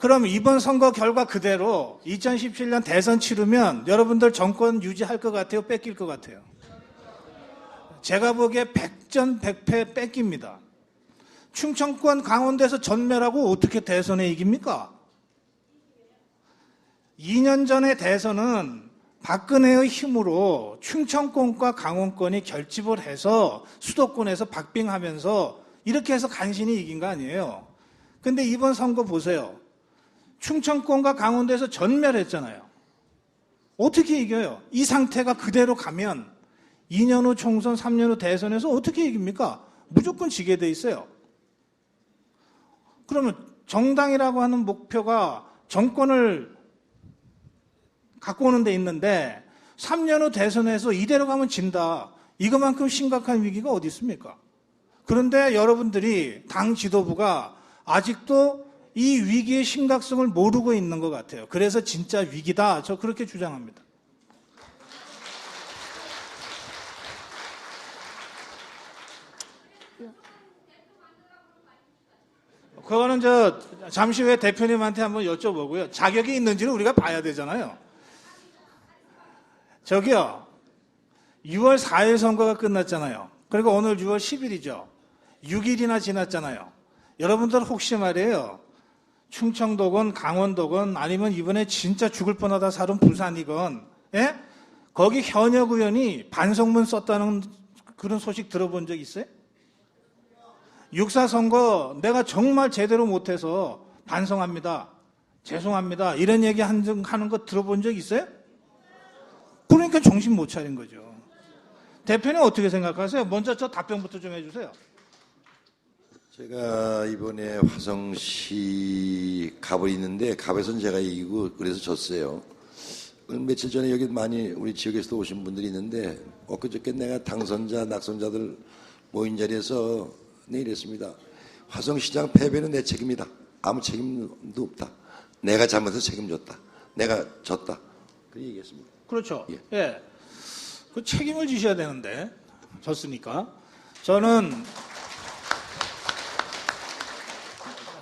그럼 이번 선거 결과 그대로 2017년 대선 치르면 여러분들 정권 유지할 것 같아요? 뺏길 것 같아요? 제가 보기에 100전 100패 뺏깁니다. 충청권 강원도에서 전멸하고 어떻게 대선에 이깁니까? 2년 전의 대선은 박근혜의 힘으로 충청권과 강원권이 결집을 해서 수도권에서 박빙하면서 이렇게 해서 간신히 이긴 거 아니에요. 근데 이번 선거 보세요. 충청권과 강원도에서 전멸했잖아요. 어떻게 이겨요? 이 상태가 그대로 가면 2년 후 총선, 3년 후 대선에서 어떻게 이깁니까? 무조건 지게 돼 있어요. 그러면 정당이라고 하는 목표가 정권을 갖고 오는 데 있는데 3년 후 대선에서 이대로 가면 진다. 이거만큼 심각한 위기가 어디 있습니까? 그런데 여러분들이 당 지도부가 아직도 이 위기의 심각성을 모르고 있는 것 같아요. 그래서 진짜 위기다. 저 그렇게 주장합니다. 그거는 잠시 후에 대표님한테 한번 여쭤보고요. 자격이 있는지는 우리가 봐야 되잖아요. 저기요. 6월 4일 선거가 끝났잖아요. 그리고 오늘 6월 10일이죠. 6일이나 지났잖아요. 여러분들 혹시 말이에요. 충청도건 강원도건 아니면 이번에 진짜 죽을 뻔하다 살은 부산이건 예? 거기 현역 의원이 반성문 썼다는 그런 소식 들어본 적 있어요? 6.4 선거 내가 정말 제대로 못해서 반성합니다. 죄송합니다. 이런 얘기 하는 거 들어본 적 있어요? 그러니까 정신 못 차린 거죠. 대표님 어떻게 생각하세요? 먼저 저 답변부터 좀 해주세요. 제가 이번에 화성시 갑에 있는데 갑에서는 제가 이기고 그래서 졌어요. 며칠 전에 여기 많이 우리 지역에서도 오신 분들이 있는데 엊그저께 내가 당선자 낙선자들 모인 자리에서 이랬습니다. 화성시장 패배는 내 책임이다. 아무 책임도 없다. 내가 잘못해서 책임졌다. 내가 졌다. 그렇게 얘기했습니다. 그렇죠. 예. 그 책임을 지셔야 되는데 졌으니까. 저는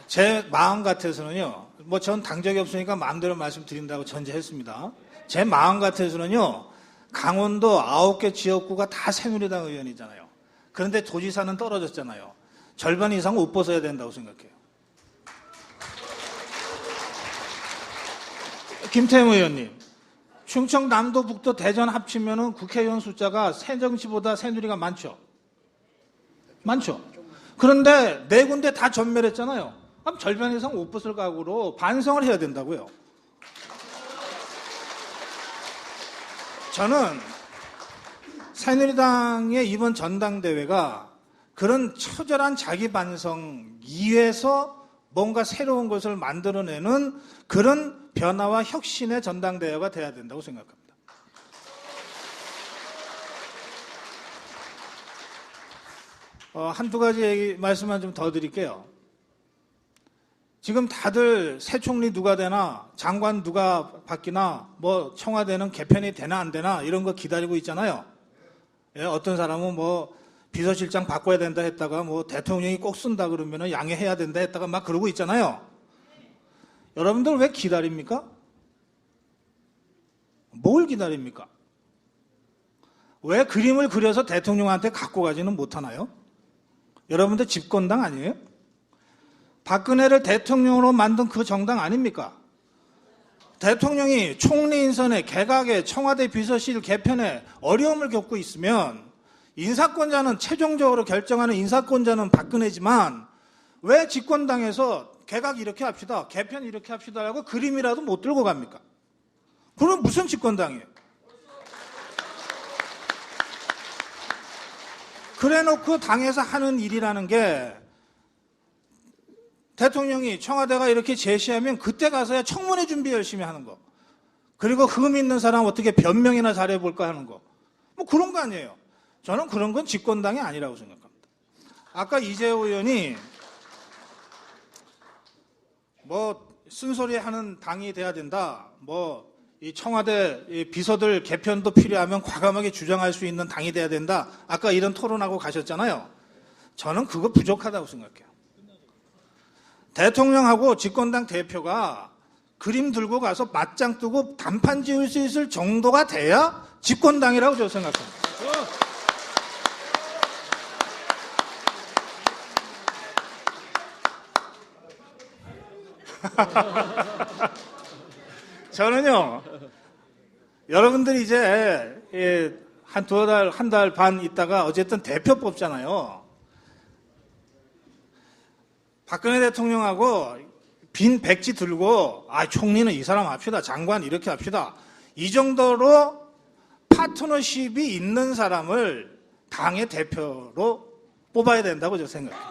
제 마음 같아서는요. 뭐 전 당적이 없으니까 마음대로 말씀드린다고 전제했습니다. 제 마음 같아서는요. 강원도 9개 지역구가 다 새누리당 의원이잖아요. 그런데 도지사는 떨어졌잖아요. 절반 이상 옷 벗어야 된다고 생각해요. 김태형 의원님, 충청 남도 북도 대전 합치면은 국회의원 숫자가 새정치보다 새누리가 많죠. 많죠. 그런데 네 군데 다 전멸했잖아요. 그럼 절반 이상 옷 벗을 각오로 반성을 해야 된다고요. 저는 새누리당의 이번 전당대회가 그런 처절한 자기 반성 이외에서 뭔가 새로운 것을 만들어내는 그런 변화와 혁신의 전당대회가 돼야 된다고 생각합니다. 한두 가지 말씀만 좀 더 드릴게요. 지금 다들 새 총리 누가 되나, 장관 누가 바뀌나, 뭐 청와대는 개편이 되나 안 되나 이런 거 기다리고 있잖아요. 예, 어떤 사람은 뭐 비서실장 바꿔야 된다 했다가 뭐 대통령이 꼭 쓴다 그러면은 양해해야 된다 했다가 막 그러고 있잖아요. 여러분들 왜 기다립니까? 뭘 기다립니까? 왜 그림을 그려서 대통령한테 갖고 가지는 못하나요? 여러분들 집권당 아니에요? 박근혜를 대통령으로 만든 그 정당 아닙니까? 대통령이 총리 인선에, 개각에, 청와대 비서실 개편에 어려움을 겪고 있으면 인사권자는 최종적으로 결정하는 인사권자는 박근혜지만 왜 집권당에서 개각 이렇게 합시다, 개편 이렇게 합시다라고 그림이라도 못 들고 갑니까? 그럼 무슨 집권당이에요? 그래놓고 당에서 하는 일이라는 게 대통령이 청와대가 이렇게 제시하면 그때 가서야 청문회 준비 열심히 하는 거. 그리고 흠 있는 사람 어떻게 변명이나 잘해볼까 하는 거. 뭐 그런 거 아니에요. 저는 그런 건 집권당이 아니라고 생각합니다. 아까 이재호 의원이 뭐 쓴소리 하는 당이 돼야 된다. 뭐 이 청와대 비서들 개편도 필요하면 과감하게 주장할 수 있는 당이 돼야 된다. 아까 이런 토론하고 가셨잖아요. 저는 그거 부족하다고 생각해요. 대통령하고 집권당 대표가 그림 들고 가서 맞짱 뜨고 단판 지을 수 있을 정도가 돼야 집권당이라고 저는 생각합니다. 저는요, 여러분들이 이제 한 2달, 1달 반 있다가 어쨌든 대표 뽑잖아요. 박근혜 대통령하고 빈 백지 들고 총리는 이 사람 합시다. 장관 이렇게 합시다. 이 정도로 파트너십이 있는 사람을 당의 대표로 뽑아야 된다고 저는 생각해요.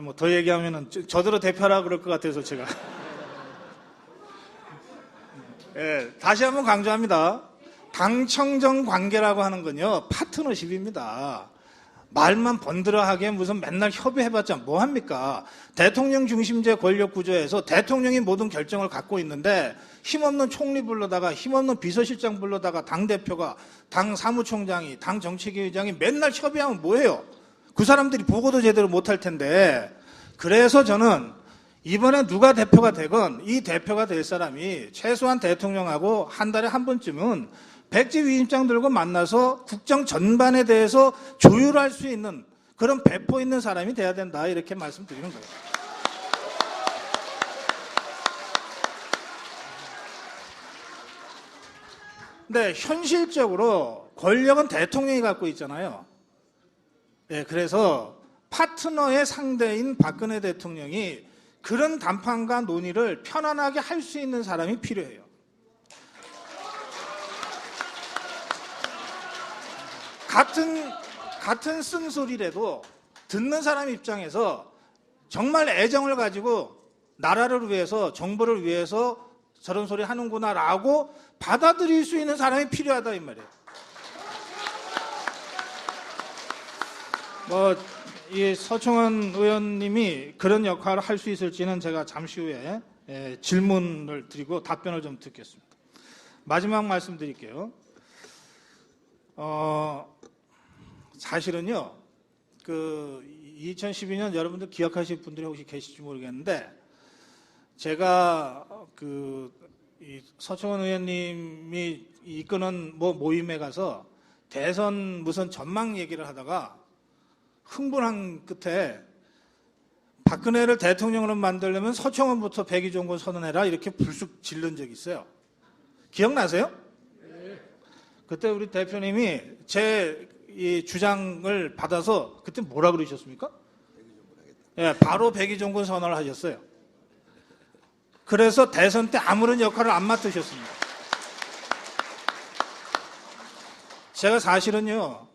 뭐 더 얘기하면은 저대로 대표라 그럴 것 같아서 제가. 다시 한번 강조합니다. 당청정 관계라고 하는 건요, 파트너십입니다. 말만 번들어하게 무슨 맨날 협의해봤자 뭐합니까? 대통령 중심제 권력 구조에서 대통령이 모든 결정을 갖고 있는데 힘없는 총리 불러다가 힘없는 비서실장 불러다가 당대표가 당 사무총장이 당 정책위의장이 맨날 협의하면 뭐해요? 그 사람들이 보고도 제대로 못할 텐데. 그래서 저는 이번에 누가 대표가 되건 이 대표가 될 사람이 최소한 대통령하고 한 달에 한 번쯤은 백지 위임장 들고 만나서 국정 전반에 대해서 조율할 수 있는 그런 배포 있는 사람이 돼야 된다, 이렇게 말씀드리는 거예요. 근데 현실적으로 권력은 대통령이 갖고 있잖아요. 그래서 파트너의 상대인 박근혜 대통령이 그런 담판과 논의를 편안하게 할 수 있는 사람이 필요해요. 같은 쓴소리라도 듣는 사람 입장에서 정말 애정을 가지고 나라를 위해서, 정부를 위해서 저런 소리 하는구나라고 받아들일 수 있는 사람이 필요하다, 이 말이에요. 이 서청원 의원님이 그런 역할을 할 수 있을지는 제가 잠시 후에 질문을 드리고 답변을 좀 듣겠습니다. 마지막 말씀드릴게요. 사실은요, 2012년 여러분들 기억하실 분들이 혹시 계실지 모르겠는데, 제가 이 서청원 의원님이 이끄는 모임에 가서 대선 무슨 전망 얘기를 하다가 흥분한 끝에 박근혜를 대통령으로 만들려면 서청원부터 백의종군 선언해라, 이렇게 불쑥 질른 적이 있어요. 기억나세요? 네. 그때 우리 대표님이 제 이 주장을 받아서 그때 뭐라 그러셨습니까? 바로 백의종군 선언을 하셨어요. 그래서 대선 때 아무런 역할을 안 맡으셨습니다. 제가 사실은요,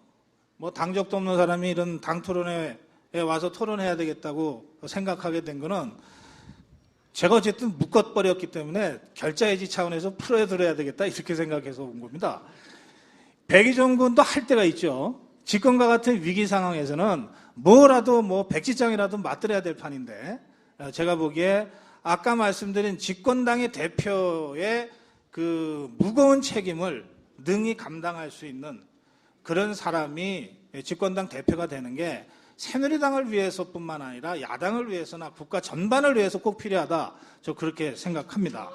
당적도 없는 사람이 이런 당 토론회에 와서 토론해야 되겠다고 생각하게 된 거는 제가 어쨌든 묶어버렸기 때문에 결자해지 차원에서 풀어드려야 되겠다, 이렇게 생각해서 온 겁니다. 백의종군도 할 때가 있죠. 집권과 같은 위기 상황에서는 뭐라도 백지장이라도 맞들어야 될 판인데, 제가 보기에 아까 말씀드린 집권당의 대표의 그 무거운 책임을 능히 감당할 수 있는 그런 사람이 집권당 대표가 되는 게 새누리당을 위해서뿐만 아니라 야당을 위해서나 국가 전반을 위해서 꼭 필요하다, 저 그렇게 생각합니다.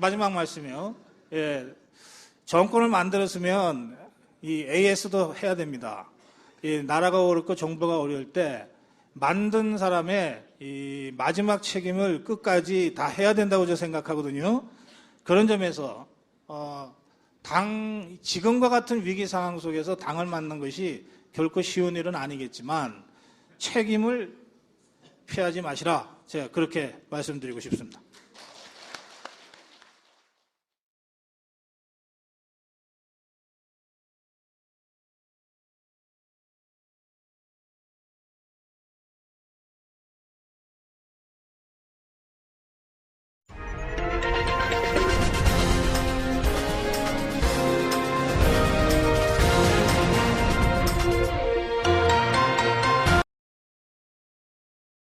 마지막 말씀이요. 정권을 만들었으면 이 AS도 해야 됩니다. 이 나라가 어렵고 정부가 어려울 때 만든 사람의 이 마지막 책임을 끝까지 다 해야 된다고 저는 생각하거든요. 그런 점에서 지금과 같은 위기 상황 속에서 당을 맡는 것이 결코 쉬운 일은 아니겠지만 책임을 피하지 마시라, 제가 그렇게 말씀드리고 싶습니다.